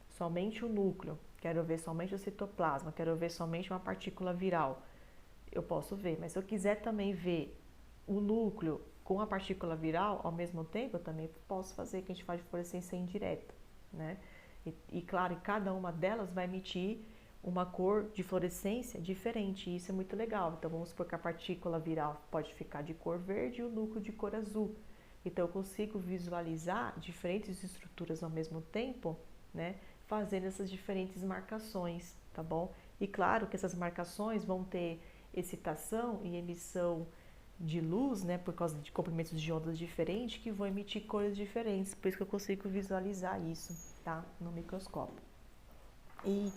somente o núcleo, quero ver somente o citoplasma, quero ver somente uma partícula viral. Eu posso ver, mas se eu quiser também ver o núcleo com a partícula viral ao mesmo tempo, eu também posso fazer, que a gente faz de fluorescência indireta, né? E claro, cada uma delas vai emitir uma cor de fluorescência diferente, e isso é muito legal. Então, vamos supor que a partícula viral pode ficar de cor verde e o núcleo de cor azul. Então, eu consigo visualizar diferentes estruturas ao mesmo tempo, né, fazendo essas diferentes marcações, tá bom? E claro que essas marcações vão ter excitação e emissão de luz, né, por causa de comprimentos de ondas diferentes, que vão emitir cores diferentes. Por isso que eu consigo visualizar isso, tá, no microscópio. E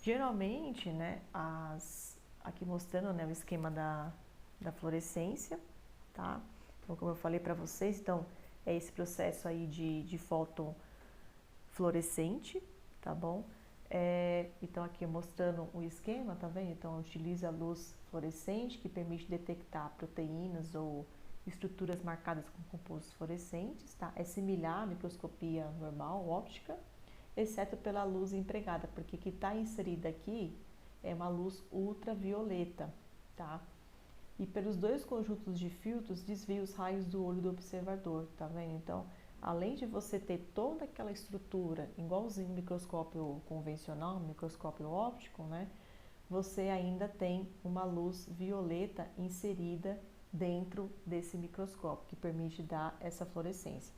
geralmente, né, aqui mostrando, né, o esquema da fluorescência, tá? Então, como eu falei para vocês, então é esse processo aí de fotofluorescente, tá bom? Então, aqui mostrando o esquema, tá vendo? Então, utiliza a luz fluorescente que permite detectar proteínas ou estruturas marcadas com compostos fluorescentes, tá? É similar à microscopia normal, óptica, exceto pela luz empregada, porque o que está inserida aqui é uma luz ultravioleta, tá? E pelos dois conjuntos de filtros desvia os raios do olho do observador, tá vendo? Então, além de você ter toda aquela estrutura, igualzinho no microscópio convencional, no microscópio óptico, né? Você ainda tem uma luz violeta inserida dentro desse microscópio, que permite dar essa fluorescência.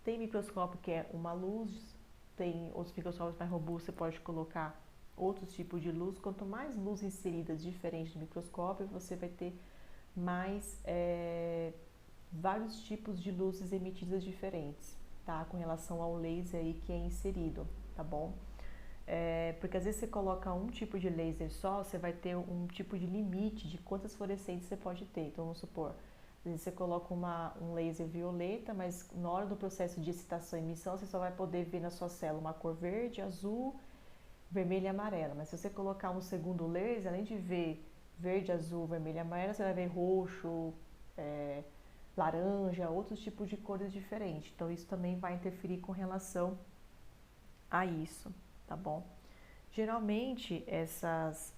Tem microscópio que é uma luz, tem outros microscópios mais robustos, você pode colocar outros tipos de luz. Quanto mais luz inseridas diferentes do microscópio, você vai ter mais vários tipos de luzes emitidas diferentes, tá? Com relação ao laser aí que é inserido, tá bom? Porque às vezes você coloca um tipo de laser só, você vai ter um tipo de limite de quantas fluorescentes você pode ter. Então, vamos supor, às vezes você coloca um laser violeta, mas na hora do processo de excitação e emissão, você só vai poder ver na sua célula uma cor verde, azul, vermelha e amarela. Mas se você colocar um segundo laser, além de ver verde, azul, vermelho e amarelo, você vai ver roxo, laranja, outros tipos de cores diferentes. Então, isso também vai interferir com relação a isso, tá bom? Geralmente, essas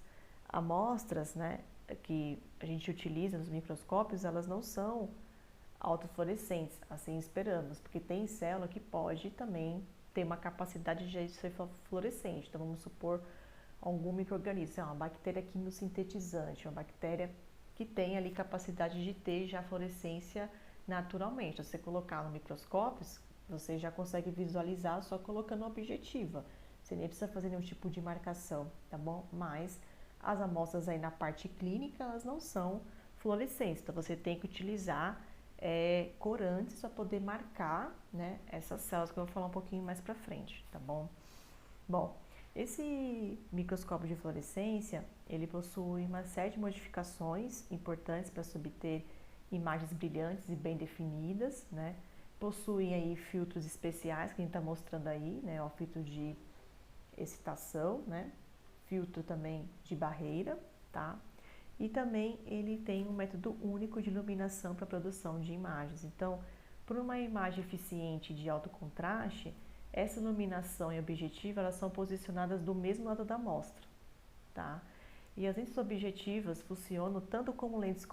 amostras, né, que a gente utiliza nos microscópios, elas não são autofluorescentes, assim esperamos, porque tem célula que pode também ter uma capacidade de ser fluorescente. Então, vamos supor algum micro-organismo, uma bactéria quimiosintetizante, uma bactéria que tem ali capacidade de ter já fluorescência naturalmente. Se você colocar no microscópio, você já consegue visualizar só colocando objetiva. Você nem precisa fazer nenhum tipo de marcação, tá bom? Mas as amostras aí na parte clínica, elas não são fluorescentes, então você tem que utilizar corantes para poder marcar, né, essas células que eu vou falar um pouquinho mais para frente, tá bom? Bom, esse microscópio de fluorescência, ele possui uma série de modificações importantes para se obter imagens brilhantes e bem definidas, né? Possui aí filtros especiais que a gente está mostrando aí, né? O filtro de excitação, né? Filtro também de barreira, tá? E também ele tem um método único de iluminação para a produção de imagens. Então, para uma imagem eficiente de alto contraste, essa iluminação e objetiva, elas são posicionadas do mesmo lado da amostra, tá? E as lentes objetivas funcionam tanto como lentes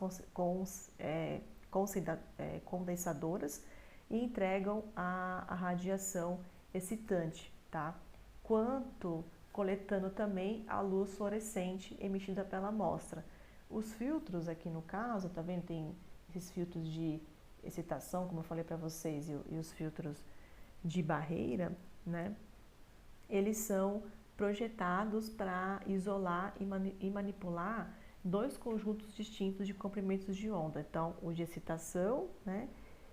condensadoras e entregam a radiação excitante, tá? Quanto coletando também a luz fluorescente emitida pela amostra. Os filtros aqui no caso, tá vendo? Tem esses filtros de excitação, como eu falei para vocês, e os filtros de barreira, né? Eles são projetados para isolar e manipular dois conjuntos distintos de comprimentos de onda. Então, o de excitação, né?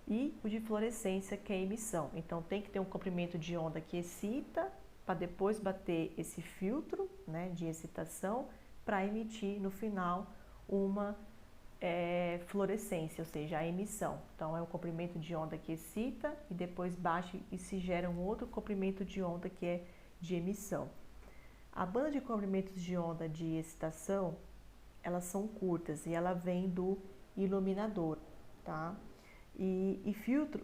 E o de fluorescência, que é a emissão. Então, tem que ter um comprimento de onda que excita, para depois bater esse filtro, né, de excitação, para emitir no final uma fluorescência, ou seja, a emissão. Então, é o comprimento de onda que excita e depois baixa e se gera um outro comprimento de onda que é de emissão. A banda de comprimentos de onda de excitação, elas são curtas e ela vem do iluminador, tá? E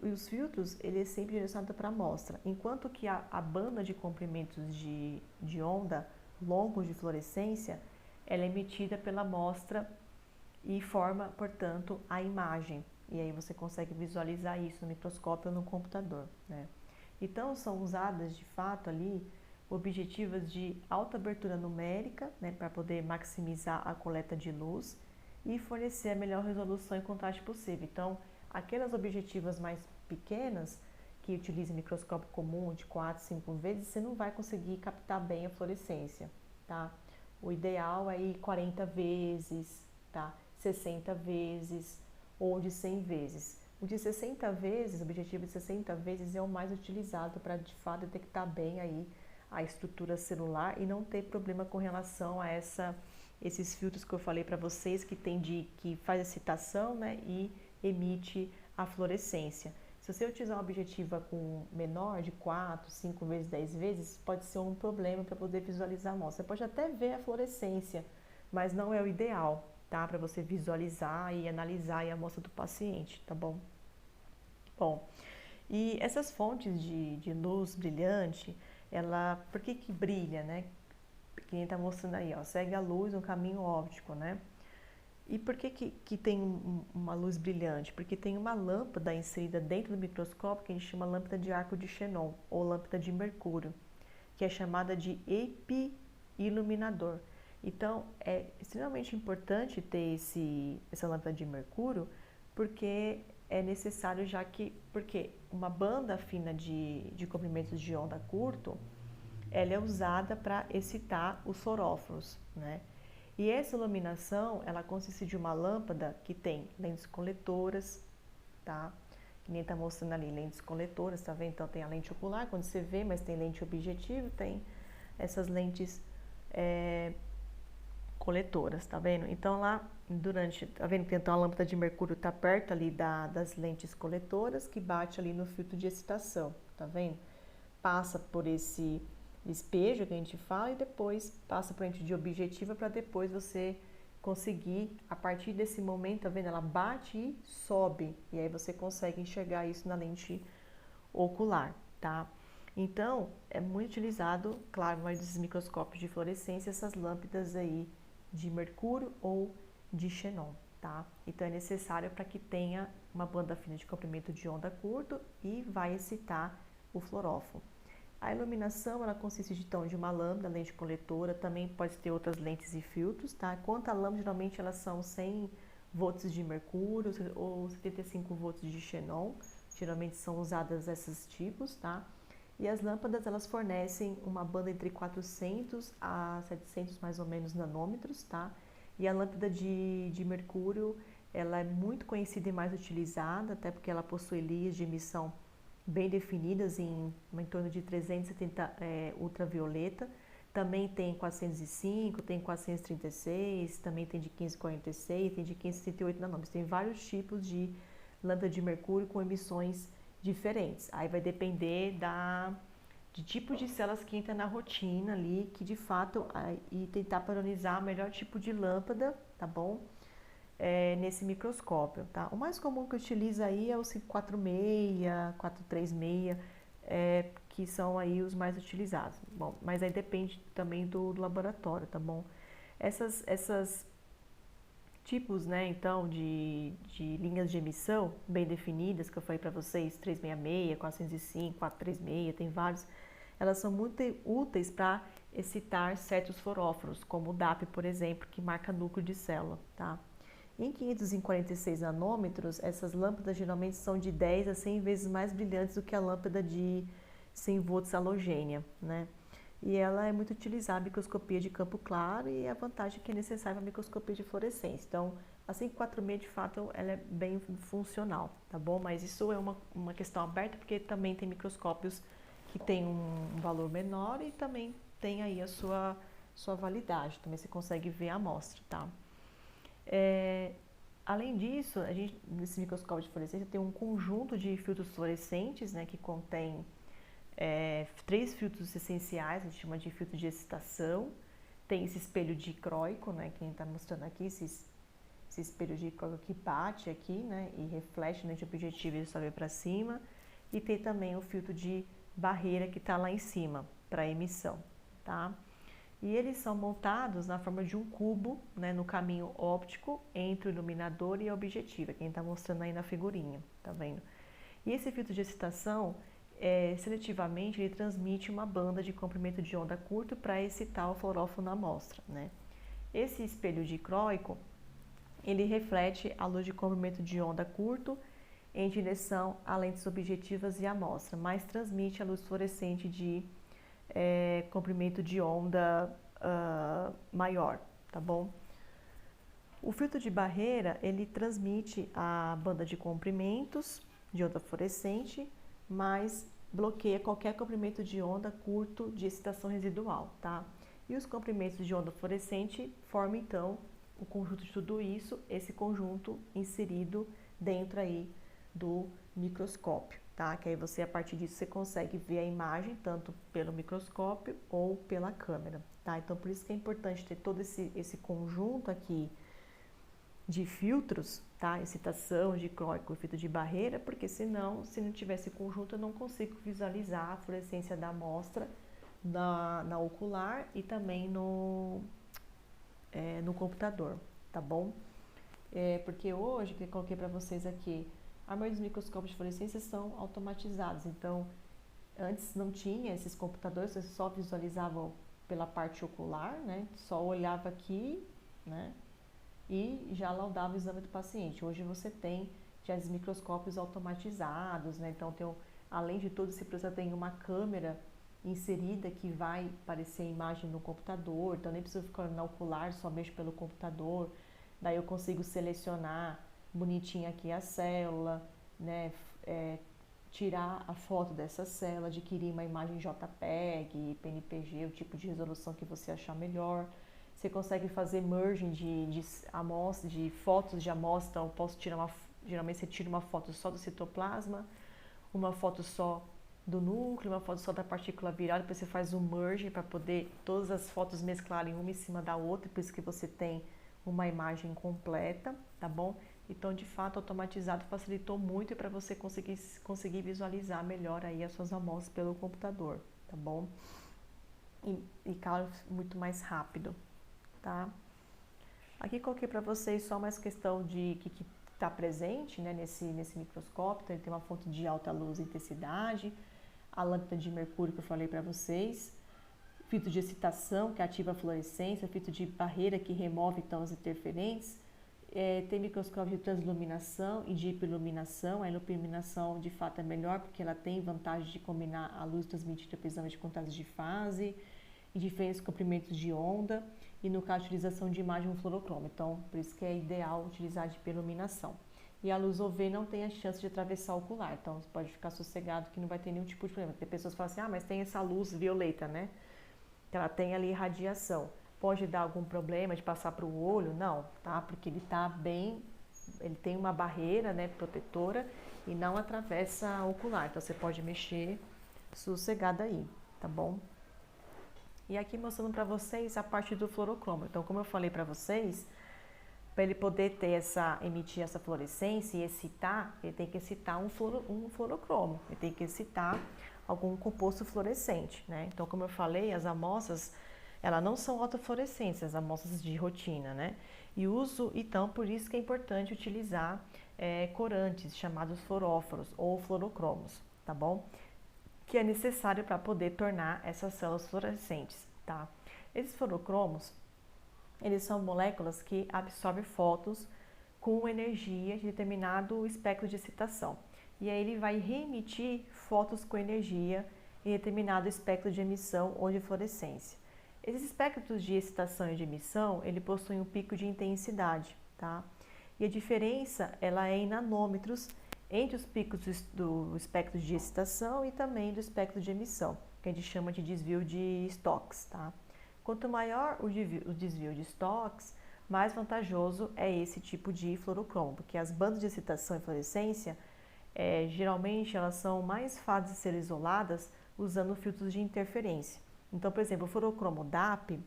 os filtros, ele é sempre direcionado para a amostra, enquanto que a banda de comprimentos de onda longos de fluorescência, ela é emitida pela amostra e forma, portanto, a imagem. E aí você consegue visualizar isso no microscópio ou no computador, né? Então, são usadas, de fato, ali objetivas de alta abertura numérica, né, para poder maximizar a coleta de luz e fornecer a melhor resolução e contraste possível. Então, aquelas objetivas mais pequenas, que utilizam microscópio comum de 4, 5 vezes, você não vai conseguir captar bem a fluorescência, tá? O ideal é ir 40 vezes, tá? 60 vezes ou de 100 vezes. O de 60 vezes, o objetivo de 60 vezes é o mais utilizado para, de fato, detectar bem aí a estrutura celular e não ter problema com relação a esses filtros que eu falei para vocês, que faz excitação, né, e emite a fluorescência. Se você utilizar uma objetiva com menor, de 4, 5 vezes, 10 vezes, pode ser um problema para poder visualizar a amostra. Você pode até ver a fluorescência, mas não é o ideal, tá? Para você visualizar e analisar a amostra do paciente, tá bom? Bom, e essas fontes de luz brilhante, por que brilha, né? Que nem tá mostrando aí, ó, segue a luz no caminho óptico, né? E por que tem uma luz brilhante? Porque tem uma lâmpada inserida dentro do microscópio que a gente chama lâmpada de arco de xenon ou lâmpada de mercúrio, que é chamada de epi-iluminador. Então, é extremamente importante ter essa lâmpada de mercúrio, porque é necessário, porque uma banda fina de comprimentos de onda curto, ela é usada para excitar os fluoróforos, né? E essa iluminação, ela consiste de uma lâmpada que tem lentes coletoras, tá? Que nem tá mostrando ali, lentes coletoras, tá vendo? Então tem a lente ocular, quando você vê, mas tem lente objetivo, tem essas lentes coletoras, tá vendo? Então lá, tá vendo que então a lâmpada de mercúrio tá perto ali das lentes coletoras, que bate ali no filtro de excitação, tá vendo? Passa por esse espejo que a gente fala e depois passa para a lente de objetiva para depois você conseguir, a partir desse momento, tá vendo? Ela bate e sobe e aí você consegue enxergar isso na lente ocular, tá? Então, é muito utilizado, claro, no desses microscópios de fluorescência, essas lâmpadas aí de mercúrio ou de xenon, tá? Então, é necessário para que tenha uma banda fina de comprimento de onda curto e vai excitar o fluoróforo. A iluminação, ela consiste então de uma lâmpada, lente coletora, também pode ter outras lentes e filtros, tá? Quanto à lâmpada, geralmente elas são 100 volts de mercúrio ou 75 volts de xenon, geralmente são usadas esses tipos, tá? E as lâmpadas, elas fornecem uma banda entre 400 a 700 mais ou menos nanômetros, tá? E a lâmpada de mercúrio, ela é muito conhecida e mais utilizada, até porque ela possui linhas de emissão bem definidas em torno de 370 ultravioleta. Também tem 405, tem 436, também tem de 1546, tem de 1568 nanômetros. Tem vários tipos de lâmpada de mercúrio com emissões diferentes. Aí vai depender de tipo de células que entra na rotina ali, que de fato, e tentar padronizar o melhor tipo de lâmpada, tá bom? Nesse microscópio, tá? O mais comum que utiliza aí é o 546, 436, que são aí os mais utilizados. Bom, mas aí depende também do laboratório, tá bom? Essas tipos, né, então, de linhas de emissão bem definidas, que eu falei para vocês, 366, 405, 436, tem vários, elas são muito úteis para excitar certos fluoróforos, como o DAP, por exemplo, que marca núcleo de célula, tá? Em 546 nanômetros, essas lâmpadas geralmente são de 10 a 100 vezes mais brilhantes do que a lâmpada de 100 volts halogênia, né? E ela é muito utilizada em microscopia de campo claro e a vantagem é que é necessária para microscopia de fluorescência. Então, a 546, de fato, ela é bem funcional, tá bom? Mas isso é uma questão aberta porque também tem microscópios que têm um valor menor e também tem aí a sua validade. Também você consegue ver a amostra, tá? Além disso, a gente, nesse microscópio de fluorescência tem um conjunto de filtros fluorescentes, né, que contém 3 filtros essenciais, a gente chama de filtro de excitação. Tem esse espelho dicróico, né, que a gente está mostrando aqui, esse espelho dicróico que bate aqui, né, e reflete no objetivo e sobe para cima. E tem também o filtro de barreira que está lá em cima, para emissão, tá? E eles são montados na forma de um cubo, né, no caminho óptico entre o iluminador e a objetiva, que a gente está mostrando aí na figurinha, tá vendo? E esse filtro de excitação, seletivamente, ele transmite uma banda de comprimento de onda curto para excitar o fluoróforo na amostra, né? Esse espelho dicróico, ele reflete a luz de comprimento de onda curto em direção a lentes objetivas e amostra, mas transmite a luz fluorescente de comprimento de onda maior, tá bom? O filtro de barreira, ele transmite a banda de comprimentos de onda fluorescente, mas bloqueia qualquer comprimento de onda curto de excitação residual, tá? E os comprimentos de onda fluorescente formam, então, o conjunto de tudo isso, esse conjunto inserido dentro aí do microscópio, tá? Que aí você, a partir disso, você consegue ver a imagem tanto pelo microscópio ou pela câmera, tá? Então, por isso que é importante ter todo esse conjunto aqui de filtros, tá? Excitação, dicróico e filtro de barreira, porque senão, se não tiver esse conjunto, eu não consigo visualizar a fluorescência da amostra na ocular e também no computador, tá bom? Porque hoje, que eu coloquei para vocês aqui, a maioria dos microscópios de fluorescência são automatizados. Então, antes não tinha esses computadores, você só visualizava pela parte ocular, né? Só olhava aqui, né? E já laudava o exame do paciente. Hoje você tem já os microscópios automatizados, né? Então, além de todo esse processo, tem uma câmera inserida que vai aparecer a imagem no computador, então nem preciso ficar no ocular, só mexo pelo computador. Daí eu consigo selecionar bonitinho aqui a célula, né? Tirar a foto dessa célula, adquirir uma imagem JPEG, PNPG, o tipo de resolução que você achar melhor. Você consegue fazer merging de fotos de amostra, então eu posso tirar geralmente você tira uma foto só do citoplasma, uma foto só do núcleo, uma foto só da partícula viral, depois você faz um merge para poder todas as fotos mesclarem uma em cima da outra, por isso que você tem uma imagem completa, tá bom? Então, de fato, automatizado facilitou muito para você conseguir visualizar melhor aí as suas amostras pelo computador, tá bom? E claro, muito mais rápido, tá? Aqui coloquei para vocês só mais questão de que está presente, né, nesse microscópio. Então, ele tem uma fonte de alta luz e intensidade, a lâmpada de mercúrio que eu falei para vocês, filtro de excitação que ativa a fluorescência, filtro de barreira que remove então as interferentes, tem microscópio de transiluminação e de hipiluminação. A iluminação de fato é melhor porque ela tem vantagem de combinar a luz transmitida pelo exame de contraste de fase e diferentes comprimentos de onda, e no caso de utilização de imagem um fluorocromo, então por isso que é ideal utilizar de hipiluminação. E a luz UV não tem a chance de atravessar o ocular, então você pode ficar sossegado que não vai ter nenhum tipo de problema. Tem pessoas que falam assim, mas tem essa luz violeta, né? Que ela tem ali radiação. Pode dar algum problema de passar para o olho? Não, tá? Porque ele tá bem, ele tem uma barreira, né, protetora e não atravessa o ocular. Então você pode mexer sossegado aí, tá bom? E aqui mostrando para vocês a parte do fluorocromo. Então, como eu falei para vocês, para ele poder emitir essa fluorescência e excitar, ele tem que excitar um fluorocromo, ele tem que excitar algum composto fluorescente, né? Então, como eu falei, as amostras, elas não são autofluorescentes, as amostras de rotina, né? Então, por isso que é importante utilizar corantes chamados fluoróforos ou fluorocromos, tá bom? Que é necessário para poder tornar essas células fluorescentes, tá? Esses fluorocromos, eles são moléculas que absorvem fótons com energia de determinado espectro de excitação. E aí ele vai reemitir fótons com energia em determinado espectro de emissão ou de fluorescência. Esses espectros de excitação e de emissão, ele possui um pico de intensidade, tá? E a diferença, ela é em nanômetros entre os picos do espectro de excitação e também do espectro de emissão, que a gente chama de desvio de Stokes, tá? Quanto maior o desvio de Stokes, mais vantajoso é esse tipo de fluorocromo, porque as bandas de excitação e fluorescência, geralmente elas são mais fáceis de ser isoladas usando filtros de interferência. Então, por exemplo, o fluorocromo DAP,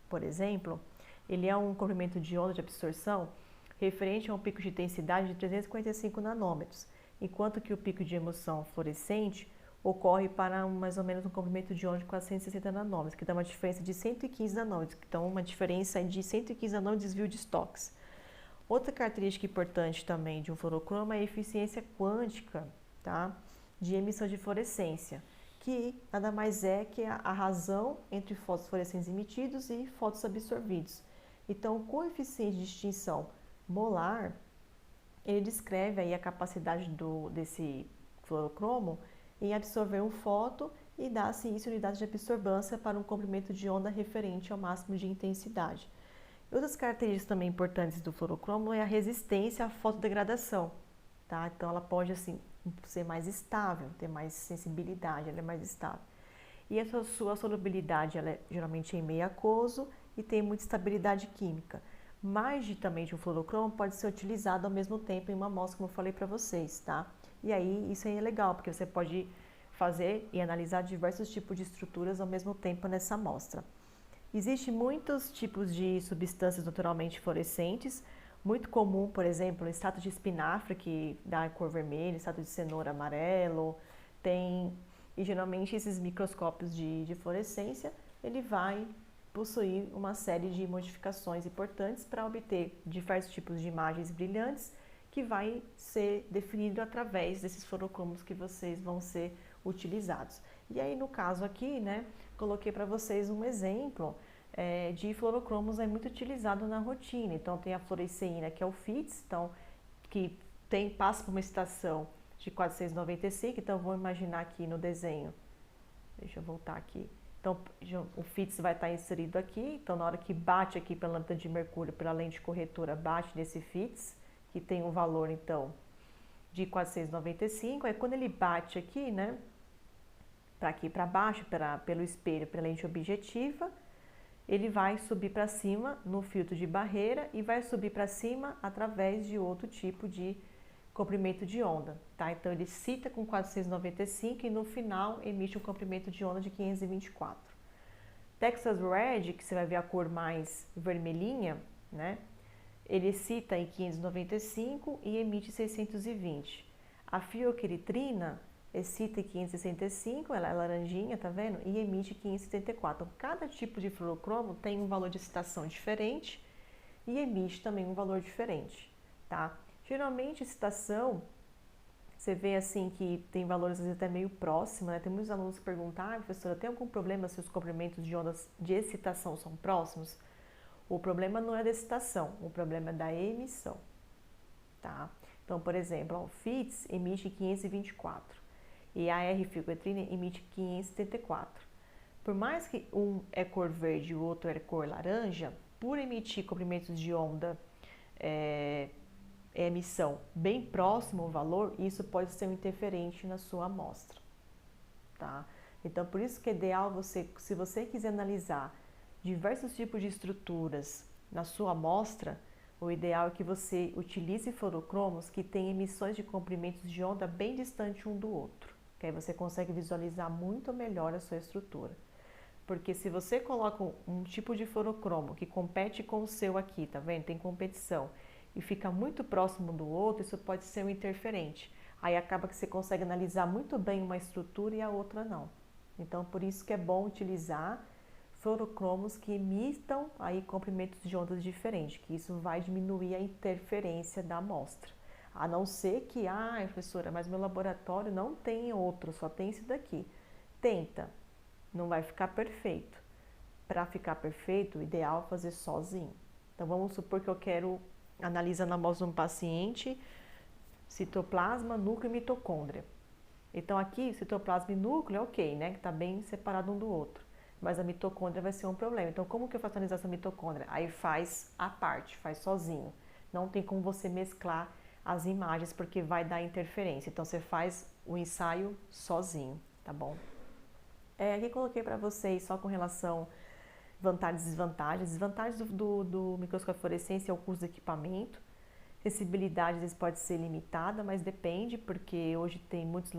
por exemplo, ele é um comprimento de onda de absorção referente a um pico de intensidade de 345 nanômetros, enquanto que o pico de emissão fluorescente ocorre para mais ou menos um comprimento de onda de 460 nanômetros, que dá uma diferença de 115 nanômetros, então uma diferença de 115 nanômetros de desvio de Stokes. Outra característica importante também de um fluorocromo é a eficiência quântica, tá, de emissão de fluorescência, que nada mais é que a razão entre fótons fluorescentes emitidos e fótons absorvidos. Então, o coeficiente de extinção molar, ele descreve aí a capacidade desse fluorocromo em absorver um fóton e dá-se isso unidades de absorbância para um comprimento de onda referente ao máximo de intensidade. Outras características também importantes do fluorocromo é a resistência à fotodegradação, tá? Então ela pode assim ser mais estável, ter mais sensibilidade, ela é mais estável. E a sua solubilidade, ela é geralmente em meio aquoso e tem muita estabilidade química. Mais também de um fluorocromo pode ser utilizado ao mesmo tempo em uma amostra, como eu falei para vocês, tá? E aí isso aí é legal, porque você pode fazer e analisar diversos tipos de estruturas ao mesmo tempo nessa amostra. Existem muitos tipos de substâncias naturalmente fluorescentes, muito comum, por exemplo, o extrato de espinafre, que dá cor vermelha, extrato de cenoura amarelo, e geralmente esses microscópios de fluorescência, ele vai possuir uma série de modificações importantes para obter diversos tipos de imagens brilhantes que vai ser definido através desses fluorocromos que vocês vão ser utilizados. E aí no caso aqui, né, coloquei para vocês um exemplo de fluorocromos muito utilizado na rotina. Então tem a fluoresceína, que é o FITS, então, que passa por uma excitação de 495, então vou imaginar aqui no desenho, deixa eu voltar aqui. Então, o FITS vai estar inserido aqui, então na hora que bate aqui pela lâmpada de mercúrio, pela lente corretora, bate nesse FITS, que tem um valor, então, de 495, aí quando ele bate aqui, né, para aqui para baixo, pelo espelho, pela lente objetiva, ele vai subir para cima no filtro de barreira e vai subir para cima através de outro tipo de comprimento de onda, tá? Então ele cita com 495 e no final emite um comprimento de onda de 524. Texas Red, que você vai ver a cor mais vermelhinha, né? Ele cita em 595 e emite 620. A fioqueritrina cita em 565, ela é laranjinha, tá vendo? E emite 574. Então, cada tipo de fluorocromo tem um valor de excitação diferente e emite também um valor diferente, tá? Geralmente, excitação, você vê assim que tem valores às vezes até meio próximos, né? Tem muitos alunos que perguntam, professora, tem algum problema se os comprimentos de ondas de excitação são próximos? O problema não é da excitação, o problema é da emissão, tá? Então, por exemplo, o FITS emite 524 e a R-fioquetrina emite 574. Por mais que um é cor verde e o outro é cor laranja, por emitir comprimentos de onda emissão bem próximo ao valor, isso pode ser um interferente na sua amostra, tá? Então, por isso que é ideal se você quiser analisar diversos tipos de estruturas na sua amostra, o ideal é que você utilize fluorocromos que têm emissões de comprimentos de onda bem distantes um do outro, que aí você consegue visualizar muito melhor a sua estrutura. Porque se você coloca um tipo de fluorocromo que compete com o seu aqui, tá vendo? Tem competição, e fica muito próximo do outro, isso pode ser um interferente. Aí acaba que você consegue analisar muito bem uma estrutura e a outra não. Então, por isso que é bom utilizar fluorocromos que emitam aí comprimentos de ondas diferentes, que isso vai diminuir a interferência da amostra. A não ser que, professora, mas meu laboratório não tem outro, só tem esse daqui. Tenta, não vai ficar perfeito. Para ficar perfeito, o ideal é fazer sozinho. Então, vamos supor que eu quero analisar na amostra de um paciente citoplasma, núcleo e mitocôndria. Então, aqui, citoplasma e núcleo é ok, né? Que está bem separado um do outro. Mas a mitocôndria vai ser um problema. Então, como que eu faço a analisação da mitocôndria? Aí faz à parte, faz sozinho. Não tem como você mesclar as imagens, porque vai dar interferência. Então, você faz o ensaio sozinho, tá bom? Aqui coloquei para vocês só com relação vantagens e desvantagens. Desvantagens do microscópio fluorescência é o custo do equipamento. Sensibilidade às vezes pode ser limitada, mas depende, porque hoje tem muitos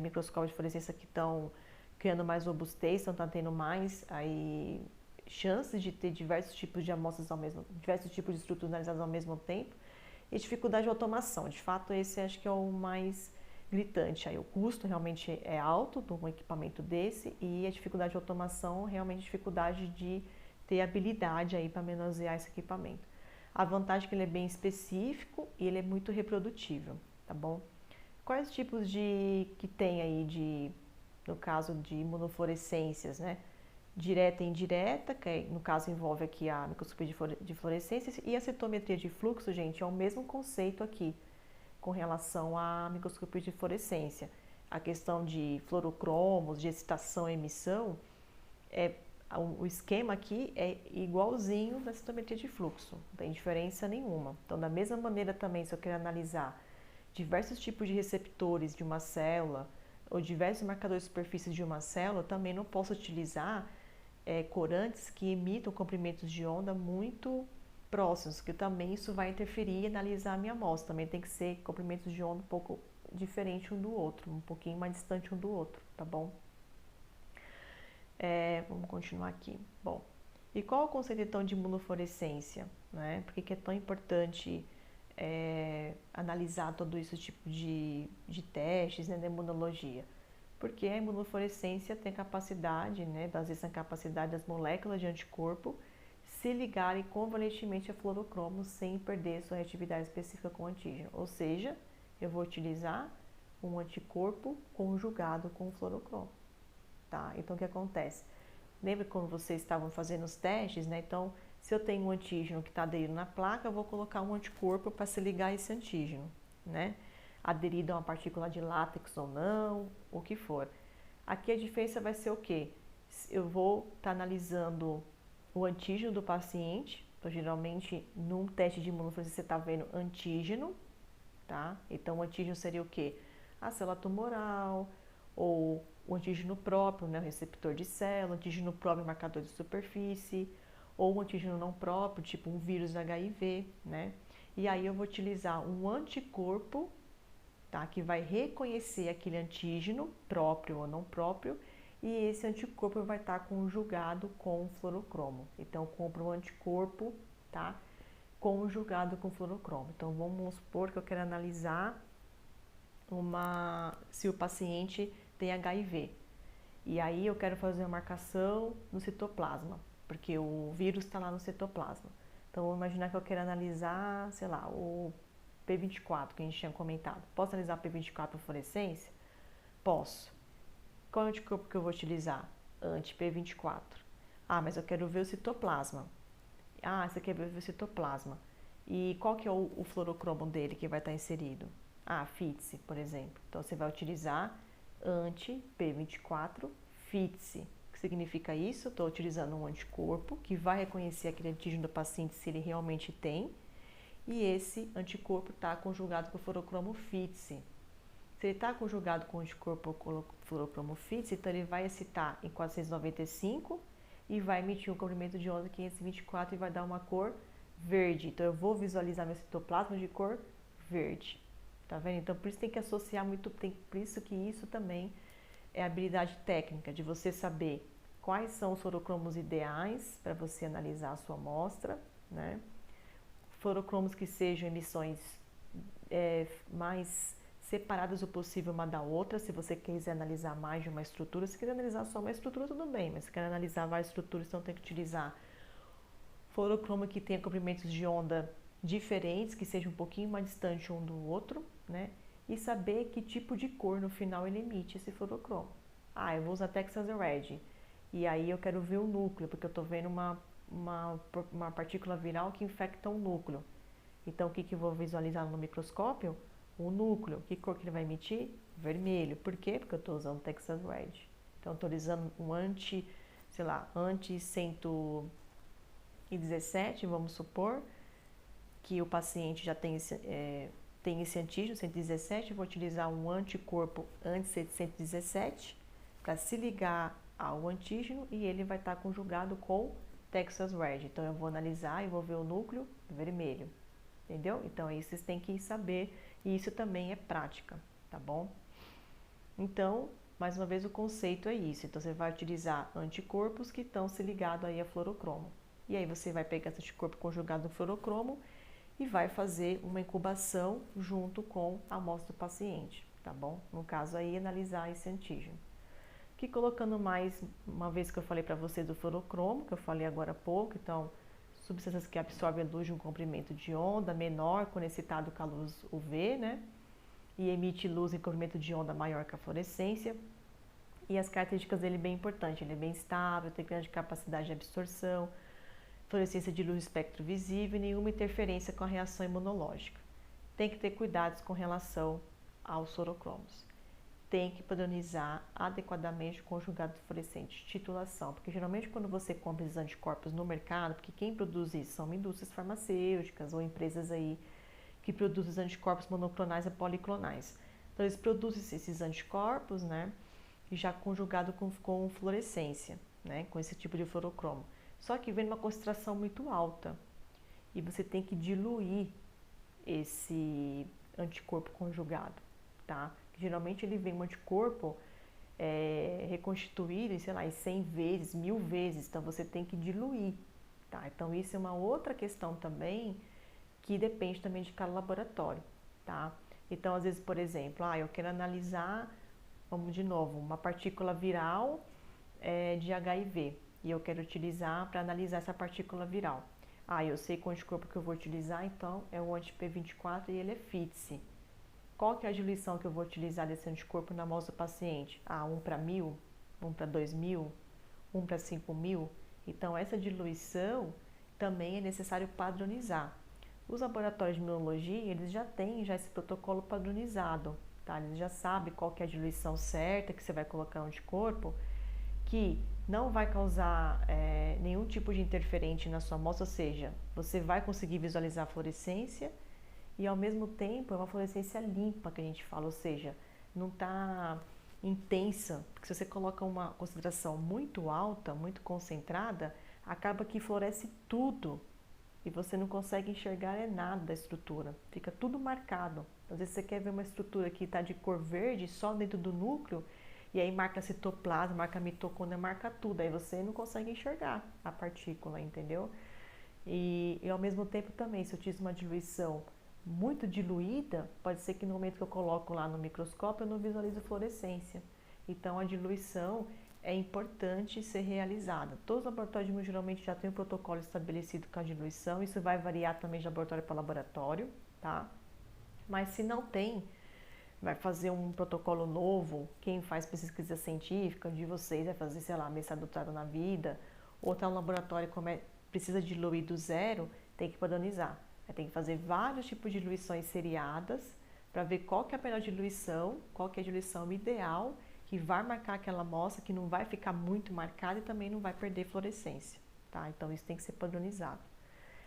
microscópios de fluorescência que estão criando mais robustez, então está tendo mais aí chances de ter diversos tipos de amostras diversos tipos de estruturas analisadas ao mesmo tempo, e dificuldade de automação. De fato, esse acho que é o mais gritante. Aí o custo realmente é alto de um equipamento desse, e a dificuldade de automação, realmente a dificuldade de ter habilidade aí para manusear esse equipamento. A vantagem é que ele é bem específico e ele é muito reprodutível, tá bom? Quais tipos que tem aí no caso de imunofluorescências, né? Direta e indireta, que no caso envolve aqui a microscopia de fluorescências, e a citometria de fluxo, gente, é o mesmo conceito aqui com relação à microscopia de fluorescência. A questão de fluorocromos, de excitação e emissão, o esquema aqui é igualzinho da citometria de fluxo, não tem diferença nenhuma. Então, da mesma maneira também, se eu quero analisar diversos tipos de receptores de uma célula ou diversos marcadores de superfície de uma célula, também não posso utilizar corantes que emitam comprimentos de onda muito próximos, que também isso vai interferir e analisar a minha amostra. Também tem que ser comprimentos de onda um pouco diferente um do outro, um pouquinho mais distante um do outro, tá bom? Vamos continuar aqui. Bom, e qual é o conceito então de imunofluorescência, né? Por que é tão importante analisar todo esse tipo de testes, né, da imunologia? Porque a imunofluorescência tem capacidade, né, às vezes a capacidade das moléculas de anticorpo se ligarem convalentemente a fluorocromo sem perder sua reatividade específica com o antígeno. Ou seja, eu vou utilizar um anticorpo conjugado com o fluorocromo, tá? Então, o que acontece? Lembra quando vocês estavam fazendo os testes, né? Então, se eu tenho um antígeno que está aderido na placa, eu vou colocar um anticorpo para se ligar a esse antígeno, né? Aderido a uma partícula de látex ou não, o que for. Aqui a diferença vai ser o quê? Eu vou estar analisando o antígeno do paciente. Então, geralmente, num teste de imunofluorescência, você está vendo antígeno, tá? Então, o antígeno seria o quê? A célula tumoral, ou o antígeno próprio, né? O receptor de célula, o antígeno próprio, marcador de superfície, ou um antígeno não próprio, tipo um vírus HIV, né? E aí eu vou utilizar um anticorpo, tá? Que vai reconhecer aquele antígeno próprio ou não próprio, e esse anticorpo vai estar conjugado com o fluorocromo. Então, eu compro um anticorpo, tá? Conjugado com fluorocromo. Então, vamos supor que eu quero analisar se o paciente tem HIV. E aí eu quero fazer uma marcação no citoplasma, porque o vírus está lá no citoplasma. Então, vamos imaginar que eu quero analisar, sei lá, o P24, que a gente tinha comentado. Posso analisar o P24 por fluorescência? Posso. Qual é o anticorpo que eu vou utilizar? Anti-P24. Ah, mas eu quero ver o citoplasma. Ah, você quer ver o citoplasma. E qual que é o fluorocromo dele que vai estar inserido? Ah, FITC, por exemplo. Então, você vai utilizar anti-P24 FITC. O que significa isso? Estou utilizando um anticorpo que vai reconhecer aquele antígeno do paciente se ele realmente tem. E esse anticorpo está conjugado com o fluorocromo FITC. Se ele está conjugado com o anticorpo fluorocromo FITC, então ele vai excitar em 495 e vai emitir um comprimento de onda 524 e vai dar uma cor verde. Então, eu vou visualizar meu citoplasma de cor verde. Tá vendo? Então, por isso tem que associar muito, por isso que isso também é habilidade técnica, de você saber quais são os fluorocromos ideais para você analisar a sua amostra, né? Fluorocromos que sejam emissões mais separadas o possível uma da outra. Se você quiser analisar mais de uma estrutura, se quiser analisar só uma estrutura, tudo bem, mas se quer analisar várias estruturas, então tem que utilizar fluorocromo que tenha comprimentos de onda diferentes, que sejam um pouquinho mais distantes um do outro, né? E saber que tipo de cor no final ele emite esse fluorocromo. Ah, eu vou usar Texas Red, e aí eu quero ver o núcleo, porque eu estou vendo uma partícula viral que infecta um núcleo. Então, o que eu vou visualizar no microscópio? O núcleo. Que cor que ele vai emitir? Vermelho. Por quê? Porque eu estou usando Texas Red. Então, estou utilizando um anti-117, vamos supor, que o paciente já tem esse antígeno, 117, eu vou utilizar um anticorpo anti-117 para se ligar ao antígeno e ele vai estar conjugado com Texas Red. Então, eu vou analisar e vou ver o núcleo vermelho. Entendeu? Então, aí vocês têm que saber, e isso também é prática, tá bom? Então, mais uma vez, o conceito é isso. Então, você vai utilizar anticorpos que estão se ligados aí a fluorocromo. E aí, você vai pegar esse anticorpo conjugado no fluorocromo e vai fazer uma incubação junto com a amostra do paciente, tá bom? No caso aí, analisar esse antígeno. Aqui colocando mais, uma vez que eu falei para vocês do fluorocromo, que eu falei agora há pouco, então, substâncias que absorvem a luz de um comprimento de onda menor quando excitado com a luz UV, né? E emite luz em comprimento de onda maior que a fluorescência. E as características dele bem importantes, ele é bem estável, tem grande capacidade de absorção, fluorescência de luz de espectro visível e nenhuma interferência com a reação imunológica. Tem que ter cuidados com relação aos fluorocromos. Tem que padronizar adequadamente o conjugado fluorescente, titulação, porque geralmente quando você compra esses anticorpos no mercado, porque quem produz isso são indústrias farmacêuticas ou empresas aí que produzem os anticorpos monoclonais e policlonais. Então eles produzem esses anticorpos, né, já conjugado com fluorescência, né, com esse tipo de fluorocromo. Só que vem numa concentração muito alta e você tem que diluir esse anticorpo conjugado, tá? Geralmente ele vem um anticorpo reconstituído, sei lá, em 100 vezes, 1000 vezes, então você tem que diluir, tá? Então isso é uma outra questão também que depende também de cada laboratório, tá? Então às vezes, por exemplo, eu quero analisar vamos de novo, uma partícula viral de HIV e eu quero utilizar para analisar essa partícula viral. Eu sei qual anticorpo que eu vou utilizar, então é o anti-P24 e ele é FITC. Qual que é a diluição que eu vou utilizar desse anticorpo na amostra do paciente? 1 para 1000, 1 para 2000, 1 para 5000. Então, essa diluição também é necessário padronizar. Os laboratórios de imunologia, eles já têm esse protocolo padronizado, tá? Eles já sabem qual que é a diluição certa que você vai colocar no anticorpo, que não vai causar nenhum tipo de interferente na sua amostra, ou seja, você vai conseguir visualizar a fluorescência e ao mesmo tempo é uma fluorescência limpa que a gente fala, ou seja, não está intensa, porque se você coloca uma concentração muito alta, muito concentrada, acaba que fluoresce tudo e você não consegue enxergar nada da estrutura, fica tudo marcado. Às vezes você quer ver uma estrutura que está de cor verde só dentro do núcleo, e aí marca citoplasma, marca mitocôndria, marca tudo, aí você não consegue enxergar a partícula, entendeu? E ao mesmo tempo também, se eu utilizo uma diluição muito diluída, pode ser que no momento que eu coloco lá no microscópio eu não visualizo fluorescência. Então a diluição é importante ser realizada. Todos os laboratórios geralmente já têm um protocolo estabelecido com a diluição, isso vai variar também de laboratório para laboratório, tá? Mas se não tem, vai fazer um protocolo novo, quem faz pesquisa científica de vocês vai fazer, sei lá, mestrado, doutorado na vida, ou tá no laboratório precisa diluir do zero, tem que padronizar. Tem que fazer vários tipos de diluições seriadas para ver qual que é a melhor diluição, qual que é a diluição ideal, que vai marcar aquela amostra, que não vai ficar muito marcada e também não vai perder fluorescência, tá? Então isso tem que ser padronizado.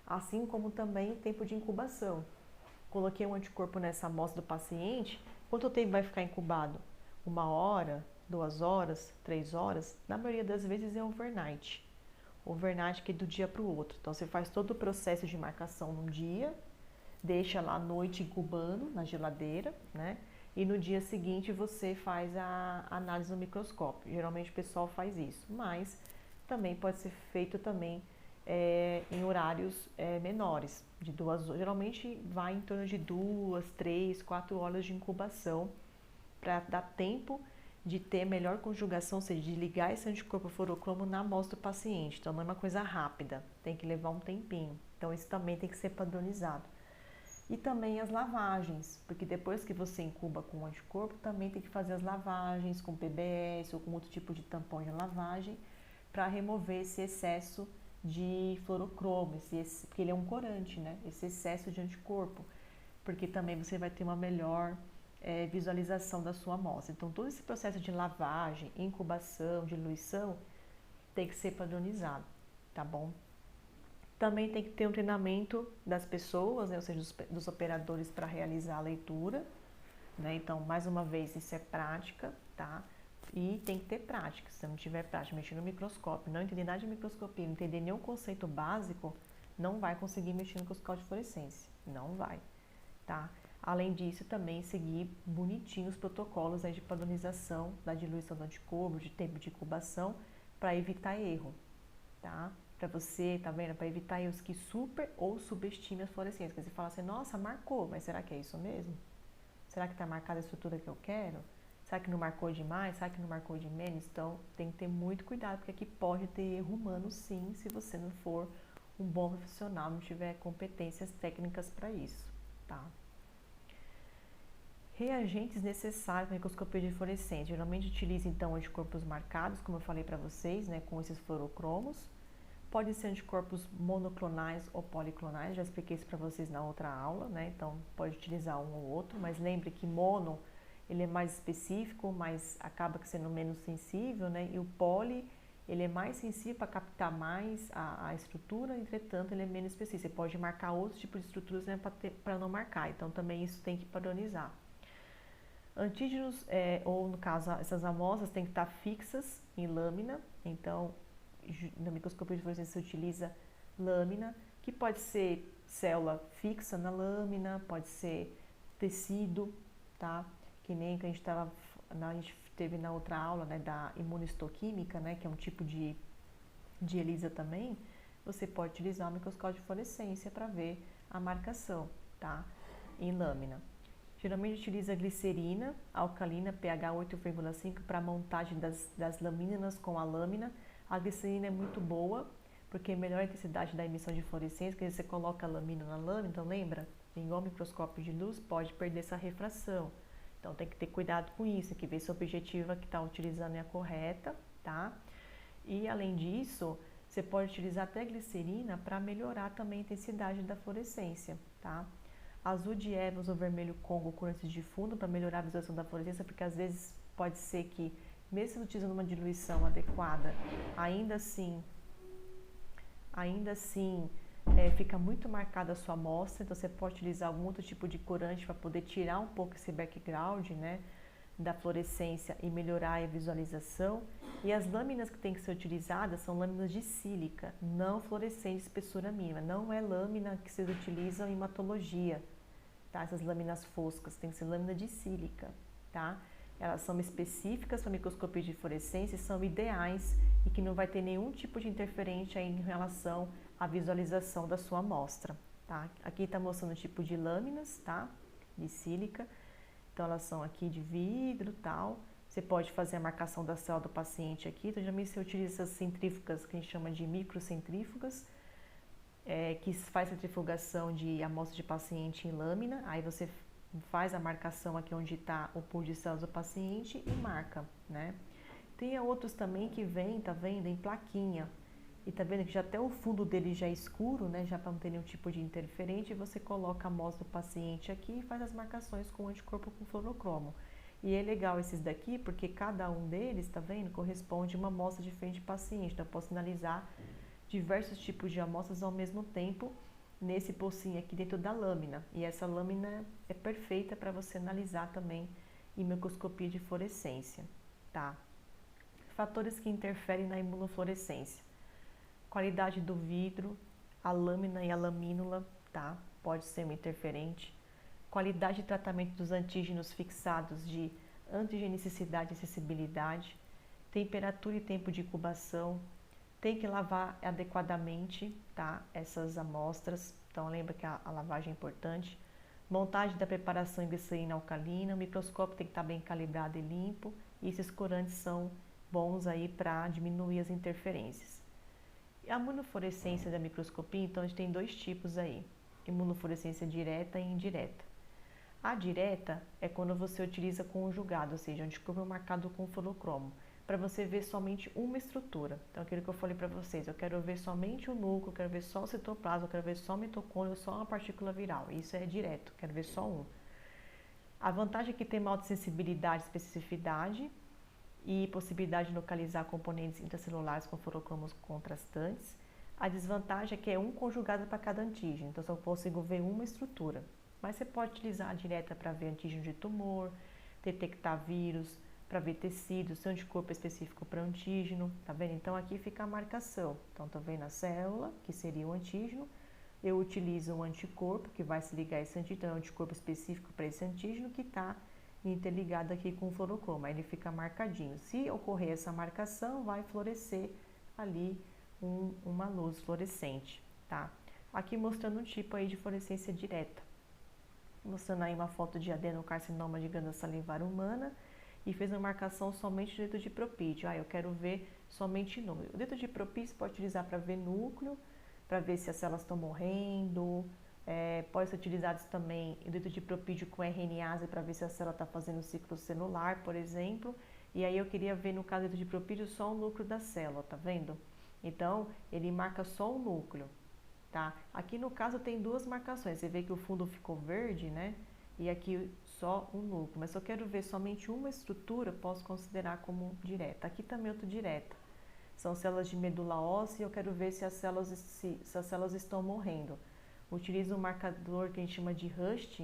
Assim como também o tempo de incubação. Coloquei um anticorpo nessa amostra do paciente, quanto tempo vai ficar incubado? 1 hora, 2 horas, 3 horas? Na maioria das vezes é overnight. Overnight que é do dia para o outro. Então você faz todo o processo de marcação num dia, deixa lá à noite incubando na geladeira, né? E no dia seguinte você faz a análise no microscópio. Geralmente o pessoal faz isso, mas também pode ser feito também em horários menores, de 2 horas. Geralmente vai em torno de 2, 3, 4 horas de incubação para dar tempo de ter melhor conjugação, ou seja, de ligar esse anticorpo fluorocromo na amostra do paciente. Então não é uma coisa rápida, tem que levar um tempinho. Então isso também tem que ser padronizado. E também as lavagens, porque depois que você incuba com o anticorpo, também tem que fazer as lavagens com PBS ou com outro tipo de tampão de lavagem para remover esse excesso de fluorocromo, porque ele é um corante, né? Esse excesso de anticorpo, porque também você vai ter uma melhor visualização da sua amostra. Então, todo esse processo de lavagem, incubação, diluição, tem que ser padronizado, tá bom? Também tem que ter um treinamento das pessoas, né, ou seja, dos operadores para realizar a leitura, né? Então, mais uma vez, isso é prática, tá? E tem que ter prática. Se não tiver prática, mexer no microscópio, não entender nada de microscopia, não entender nenhum conceito básico, não vai conseguir mexer no microscópio de fluorescência. Não vai, tá? Além disso, também seguir bonitinho os protocolos de padronização da diluição do anticorpo, de tempo de incubação, para evitar erro, tá? Para você, tá vendo? Para evitar erros que super ou subestimem as fluorescências. Porque você fala assim, nossa, marcou, mas será que é isso mesmo? Será que está marcada a estrutura que eu quero? Será que não marcou demais? Será que não marcou de menos? Então, tem que ter muito cuidado, porque aqui pode ter erro humano sim, se você não for um bom profissional, não tiver competências técnicas para isso, tá? Reagentes necessários para microscopia de fluorescência. Geralmente utiliza então anticorpos marcados, como eu falei para vocês, né, com esses fluorocromos. Pode ser anticorpos monoclonais ou policlonais, já expliquei isso para vocês na outra aula, né? Então pode utilizar um ou outro, mas lembre que mono ele é mais específico, mas acaba sendo menos sensível, né? E o poli ele é mais sensível para captar mais a estrutura, entretanto ele é menos específico. Você pode marcar outros tipos de estruturas, né, para não marcar, então também isso tem que padronizar. Antígenos, ou no caso, essas amostras têm que estar fixas em lâmina, então na microscopia de fluorescência se utiliza lâmina, que pode ser célula fixa na lâmina, pode ser tecido, tá? Que nem que a gente teve na outra aula, né, da imunistoquímica, né, que é um tipo de ELISA também, você pode utilizar o microscópio de fluorescência para ver a marcação, tá? Em lâmina. Geralmente utiliza glicerina alcalina pH 8,5 para a montagem das laminas com a lâmina. A glicerina é muito boa, porque melhora a intensidade da emissão de fluorescência, que você coloca a lamina na lâmina, então lembra? Igual ao microscópio de luz, pode perder essa refração. Então tem que ter cuidado com isso, tem que ver se a objetiva que está utilizando é a correta, tá? E além disso, você pode utilizar até glicerina para melhorar também a intensidade da fluorescência, tá? Azul de Evans ou vermelho Congo com cores de fundo para melhorar a visualização da fluorescência, porque às vezes pode ser que, mesmo utilizando uma diluição adequada, ainda assim fica muito marcada a sua amostra, então você pode utilizar algum outro tipo de corante para poder tirar um pouco esse background, né, da fluorescência e melhorar a visualização. E as lâminas que têm que ser utilizadas são lâminas de sílica, não fluorescente de espessura mínima, não é lâmina que vocês utilizam em hematologia, tá? Essas lâminas foscas, tem que ser lâmina de sílica, tá? Elas são específicas para microscopia de fluorescência e são ideais e que não vai ter nenhum tipo de interferência em relação à visualização da sua amostra, tá? Aqui está mostrando o tipo de lâminas, tá? De sílica. Então, elas são aqui de vidro e tal. Você pode fazer a marcação da célula do paciente aqui. Então, geralmente você utiliza essas centrífugas que a gente chama de microcentrífugas, que faz centrifugação de amostra de paciente em lâmina. Aí você faz a marcação aqui onde está o pool de células do paciente e marca, né? Tem outros também que vem, tá vendo, em plaquinha. E tá vendo que já até o fundo dele já é escuro, né? Já para não ter nenhum tipo de interferente, e você coloca a amostra do paciente aqui e faz as marcações com anticorpo com fluorocromo. E é legal esses daqui porque cada um deles, tá vendo, corresponde a uma amostra diferente de paciente. Então eu posso analisar diversos tipos de amostras ao mesmo tempo nesse pocinho aqui dentro da lâmina. E essa lâmina é perfeita para você analisar também em microscopia de fluorescência, tá? Fatores que interferem na imunofluorescência. Qualidade do vidro, a lâmina e a lamínula, tá? Pode ser um interferente. Qualidade de tratamento dos antígenos fixados de antigenicidade e acessibilidade. Temperatura e tempo de incubação. Tem que lavar adequadamente, tá? Essas amostras. Então lembra que a lavagem é importante. Montagem da preparação em glicerina alcalina. O microscópio tem que estar bem calibrado e limpo. E esses corantes são bons aí para diminuir as interferências. A imunofluorescência da microscopia, então a gente tem dois tipos aí, imunofluorescência direta e indireta. A direta é quando você utiliza conjugado, ou seja, anticorpo marcado com fluorocromo, para você ver somente uma estrutura. Então aquilo que eu falei para vocês, eu quero ver somente o núcleo, eu quero ver só o citoplasma, eu quero ver só o mitocôndrio, só uma partícula viral. Isso é direto, quero ver só um. A vantagem é que tem uma alta sensibilidade e especificidade, e possibilidade de localizar componentes intracelulares com fluorocromos contrastantes. A desvantagem é que é um conjugado para cada antígeno, então só consigo ver uma estrutura. Mas você pode utilizar a direta para ver antígeno de tumor, detectar vírus, para ver tecidos, seu anticorpo específico para antígeno, tá vendo? Então aqui fica a marcação. Então tô vendo a célula, que seria o antígeno, eu utilizo um anticorpo que vai se ligar a esse antígeno, então é um anticorpo específico para esse antígeno que está interligado aqui com o fluorocromo, aí ele fica marcadinho. Se ocorrer essa marcação, vai florescer ali uma luz fluorescente, tá? Aqui mostrando um tipo aí de fluorescência direta. Mostrando aí uma foto de adenocarcinoma de glândula salivar humana e fez uma marcação somente dentro de propídio. Eu quero ver somente núcleo. O dentro de propídio pode utilizar para ver núcleo, para ver se as células estão morrendo. Pode ser utilizado também o dentro de propídio com RNase para ver se a célula está fazendo ciclo celular, por exemplo. E aí eu queria ver no caso dentro de propídio só o núcleo da célula, tá vendo? Então ele marca só o núcleo, tá? Aqui no caso tem duas marcações, você vê que o fundo ficou verde, né? E aqui só o núcleo, mas se eu quero ver somente uma estrutura, posso considerar como direta. Aqui também outro direta. São células de medula óssea e eu quero ver se as células estão morrendo. Utilizo um marcador que a gente chama de Rust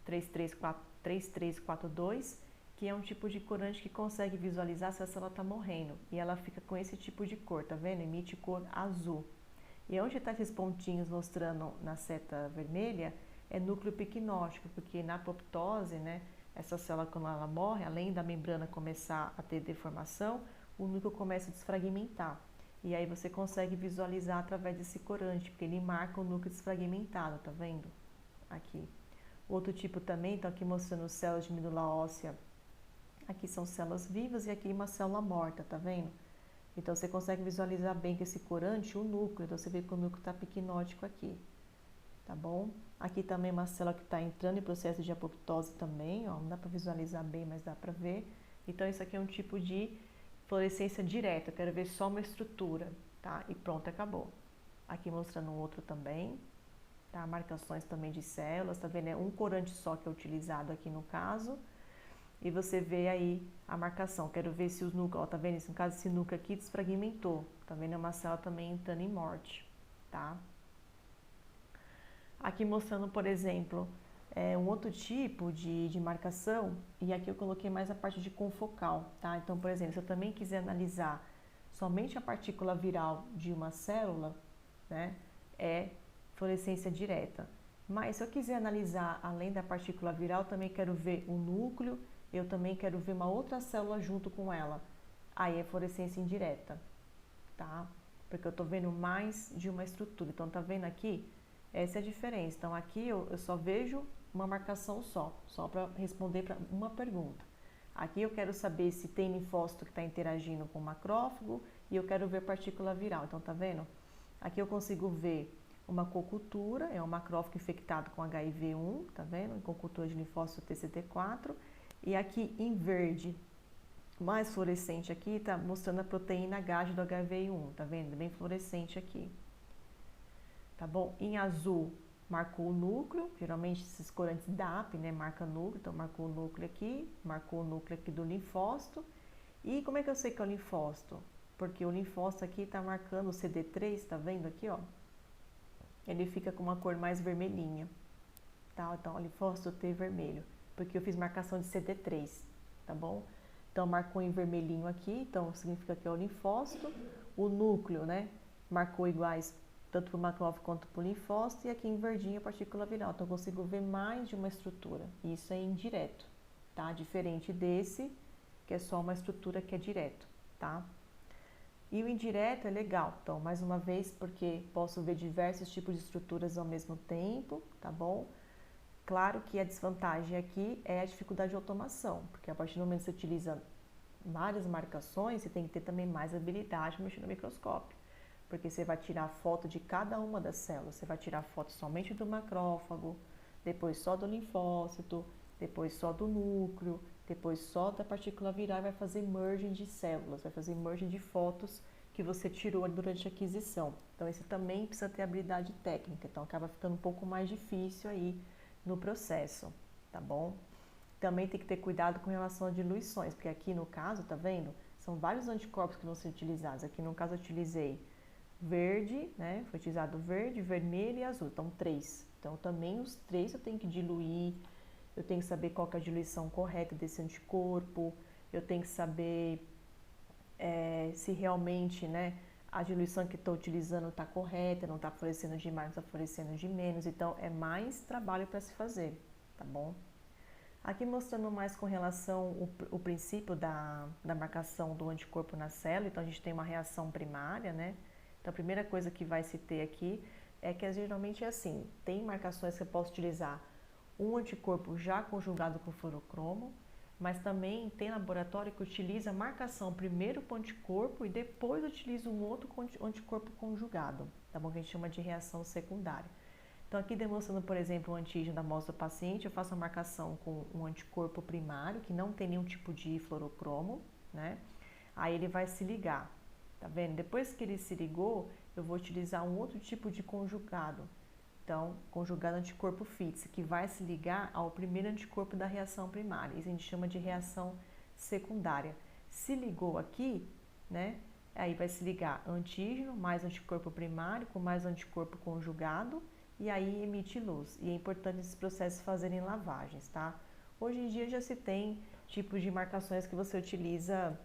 3342, que é um tipo de corante que consegue visualizar se a célula está morrendo. E ela fica com esse tipo de cor, tá vendo? Emite cor azul. E onde está esses pontinhos mostrando na seta vermelha é núcleo piquenótico, porque na apoptose, né, essa célula quando ela morre, além da membrana começar a ter deformação, o núcleo começa a desfragmentar. E aí você consegue visualizar através desse corante, porque ele marca o núcleo desfragmentado, tá vendo? Aqui. Outro tipo também, então aqui mostrando células de medula óssea, aqui são células vivas e aqui uma célula morta, tá vendo? Então você consegue visualizar bem que esse corante, o núcleo, então você vê que o núcleo está pequenótico aqui, tá bom? Aqui também uma célula que está entrando em processo de apoptose também, ó, não dá para visualizar bem, mas dá para ver. Então isso aqui é um tipo de fluorescência direta, eu quero ver só uma estrutura, tá? E pronto, acabou. Aqui mostrando um outro também, tá? Marcações também de células, tá vendo? É um corante só que é utilizado aqui no caso. E você vê aí a marcação. Quero ver se os núcleos, ó, tá vendo? No caso, esse núcleo aqui desfragmentou. Tá vendo? É uma célula também entrando em morte, tá? Aqui mostrando, por exemplo, um outro tipo de marcação. E aqui eu coloquei mais a parte de confocal, tá? Então, por exemplo, se eu também quiser analisar somente a partícula viral de uma célula, né? É fluorescência direta. Mas se eu quiser analisar além da partícula viral, também quero ver o núcleo, eu também quero ver uma outra célula junto com ela. Aí é fluorescência indireta, tá? Porque eu tô vendo mais de uma estrutura. Então, tá vendo aqui? Essa é a diferença. Então, aqui eu só vejo uma marcação só para responder para uma pergunta. Aqui eu quero saber se tem linfócito que está interagindo com o macrófago e eu quero ver partícula viral. Então, tá vendo? Aqui eu consigo ver uma cocultura, é um macrófago infectado com HIV-1, tá vendo? Em cocultura de linfócito TCT4. E aqui em verde, mais fluorescente aqui, tá mostrando a proteína H do HIV-1, tá vendo? Bem fluorescente aqui. Tá bom? Em azul, marcou o núcleo, geralmente esses corantes DAP, né? Marca núcleo, então marcou o núcleo aqui, marcou o núcleo aqui do linfócito. E como é que eu sei que é o linfócito? Porque o linfócito aqui tá marcando o CD3, tá vendo aqui, ó? Ele fica com uma cor mais vermelhinha, tá? Então, o linfócito T vermelho, porque eu fiz marcação de CD3, tá bom? Então, marcou em vermelhinho aqui, então significa que é o linfócito. O núcleo, né? Marcou iguais tanto para o macrófago quanto para o linfócito, e aqui em verdinho a partícula viral. Então, eu consigo ver mais de uma estrutura. Isso é indireto, tá? Diferente desse, que é só uma estrutura que é direto, tá? E o indireto é legal, então, mais uma vez, porque posso ver diversos tipos de estruturas ao mesmo tempo, tá bom? Claro que a desvantagem aqui é a dificuldade de automação, porque a partir do momento que você utiliza várias marcações, você tem que ter também mais habilidade para mexer no microscópio, porque você vai tirar foto de cada uma das células, você vai tirar foto somente do macrófago, depois só do linfócito, depois só do núcleo, depois só da partícula viral e vai fazer merging de células, vai fazer merging de fotos que você tirou durante a aquisição. Então, esse também precisa ter habilidade técnica, então acaba ficando um pouco mais difícil aí no processo, tá bom? Também tem que ter cuidado com relação a diluições, porque aqui no caso, tá vendo? São vários anticorpos que vão ser utilizados. Aqui no caso eu utilizei verde, né? Foi utilizado verde, vermelho e azul, então 3. Então também os 3 eu tenho que diluir, eu tenho que saber qual que é a diluição correta desse anticorpo, eu tenho que saber se realmente, né, a diluição que estou utilizando está correta, não está fluorescendo de mais, não está fluorescendo de menos, então é mais trabalho para se fazer, tá bom? Aqui mostrando mais com relação o princípio da marcação do anticorpo na célula, então a gente tem uma reação primária, né? Então a primeira coisa que vai se ter aqui é que geralmente é assim, tem marcações que eu posso utilizar um anticorpo já conjugado com fluorocromo, mas também tem laboratório que utiliza a marcação primeiro com anticorpo e depois utiliza um outro anticorpo conjugado, tá bom? Que a gente chama de reação secundária. Então, aqui demonstrando, por exemplo, o antígeno da amostra do paciente, eu faço a marcação com um anticorpo primário, que não tem nenhum tipo de fluorocromo, né? Aí ele vai se ligar, tá vendo? Depois que ele se ligou, eu vou utilizar um outro tipo de conjugado. Então, conjugado anticorpo FITS, que vai se ligar ao primeiro anticorpo da reação primária. Isso a gente chama de reação secundária. Se ligou aqui, né? Aí vai se ligar antígeno mais anticorpo primário com mais anticorpo conjugado, e aí emite luz. E é importante esses processos fazerem lavagens, tá? Hoje em dia já se tem tipos de marcações que você utiliza,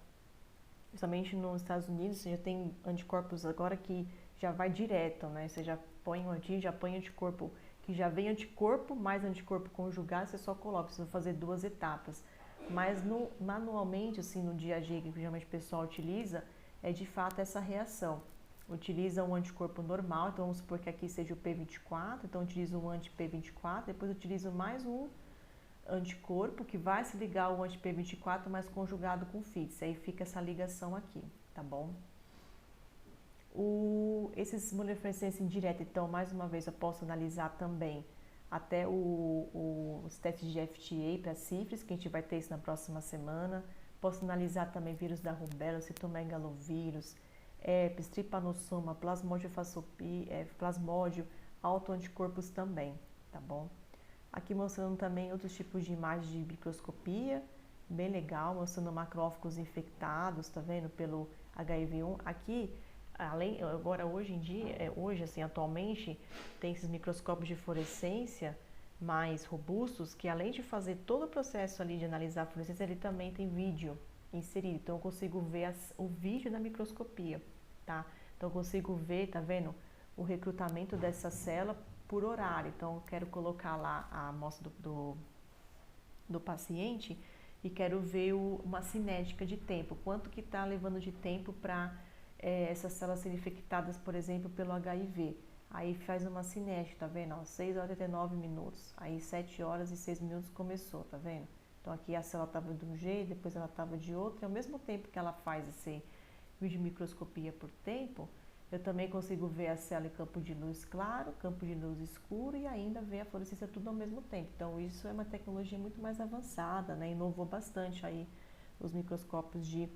principalmente nos Estados Unidos, você já tem anticorpos agora que já vai direto, né? Você já põe o antígeno, já põe anticorpo, que já vem anticorpo mais anticorpo conjugado, você só coloca, precisa fazer 2 etapas. Mas manualmente, assim, no dia a dia, que geralmente o pessoal utiliza, é de fato essa reação. utiliza um anticorpo normal, então vamos supor que aqui seja o P24, então utilizo um anti-P24, depois utilizo mais um anticorpo que vai se ligar ao anti-P24, mas conjugado com FITS, aí fica essa ligação aqui, tá bom? Esses imunofluorescência indireta, então, mais uma vez, eu posso analisar também até os testes de FTA para sífilis, que a gente vai ter isso na próxima semana. Posso analisar também vírus da rubéola, citomegalovírus, herpes, tripanossoma, plasmódio, autoanticorpos também, tá bom? Aqui mostrando também outros tipos de imagens de microscopia, bem legal, mostrando macrófagos infectados, tá vendo, pelo HIV-1. Aqui, além, agora hoje em dia, assim, atualmente, tem esses microscópios de fluorescência mais robustos, que além de fazer todo o processo ali de analisar a fluorescência, ele também tem vídeo inserido, então eu consigo ver o vídeo da microscopia, tá? Então eu consigo ver, tá vendo, o recrutamento dessa célula por horário, então eu quero colocar lá a amostra do paciente e quero ver uma cinética de tempo, quanto que está levando de tempo para essas células serem infectadas, por exemplo, pelo HIV. Aí faz uma cinética, tá vendo? 6 horas e 39 minutos. Aí 7 horas e 6 minutos começou, tá vendo? Então aqui a célula estava de um jeito, depois ela estava de outro. E ao mesmo tempo que ela faz esse videomicroscopia por tempo, eu também consigo ver a célula em campo de luz claro, campo de luz escuro e ainda ver a fluorescência tudo ao mesmo tempo. Então isso é uma tecnologia muito mais avançada, né? Inovou bastante aí os microscópios de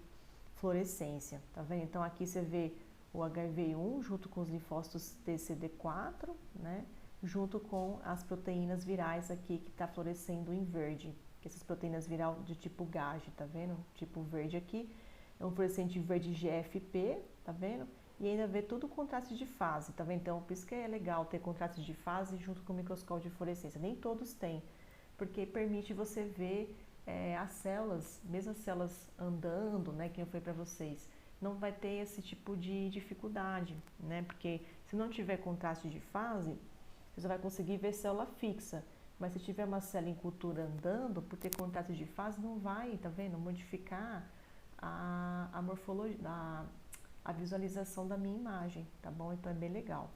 fluorescência, tá vendo? Então aqui você vê o HIV-1 junto com os linfócitos TCD4, né? Junto com as proteínas virais aqui que está fluorescendo em verde, que essas proteínas virais de tipo GAG, tá vendo? Tipo verde aqui, é um fluorescente verde GFP, tá vendo? E ainda vê tudo o contraste de fase, tá vendo? Então por isso que é legal ter contraste de fase junto com o microscópio de fluorescência. Nem todos têm, porque permite você ver as células, mesmo as células andando, né, que eu falei para vocês, não vai ter esse tipo de dificuldade, né, porque se não tiver contraste de fase, você só vai conseguir ver célula fixa, mas se tiver uma célula em cultura andando, por ter contraste de fase, não vai, tá vendo, modificar a morfologia, a visualização da minha imagem, tá bom? Então é bem legal.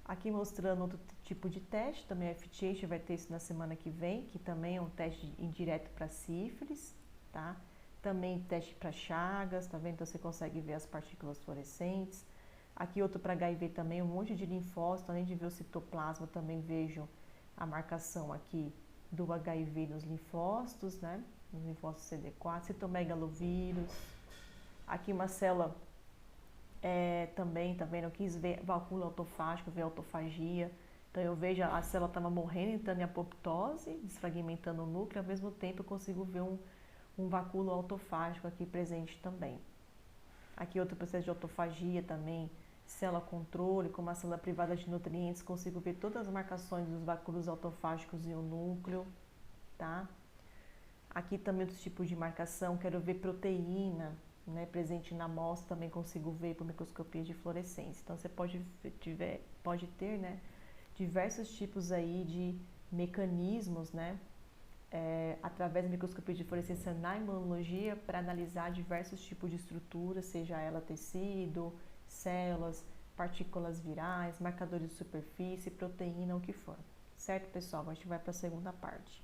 Aqui mostrando outro tipo de teste, também a FTA, a gente vai ter isso na semana que vem, que também é um teste indireto para sífilis, tá? Também teste para chagas, tá vendo? Então você consegue ver as partículas fluorescentes. Aqui outro para HIV também, um monte de linfócito, além de ver o citoplasma, também vejo a marcação aqui do HIV nos linfócitos, né? Nos linfócitos CD4, citomegalovírus. Aqui uma célula também, tá vendo? Eu quis ver vacúolo autofágico, ver autofagia. Então eu vejo a célula estava morrendo, entrando em apoptose, desfragmentando o núcleo, ao mesmo tempo eu consigo ver um vacúolo autofágico aqui presente também. Aqui outro processo de autofagia também, célula controle, como a célula privada de nutrientes, consigo ver todas as marcações dos vacúolos autofágicos e o núcleo, tá? Aqui também outros tipos de marcação, quero ver proteína, né, presente na amostra, também consigo ver por microscopia de fluorescência. Então você pode ter, né, diversos tipos aí de mecanismos, né, através da microscopia de fluorescência na imunologia para analisar diversos tipos de estruturas, seja ela tecido, células, partículas virais, marcadores de superfície, proteína, o que for. Certo, pessoal? A gente vai para a segunda parte.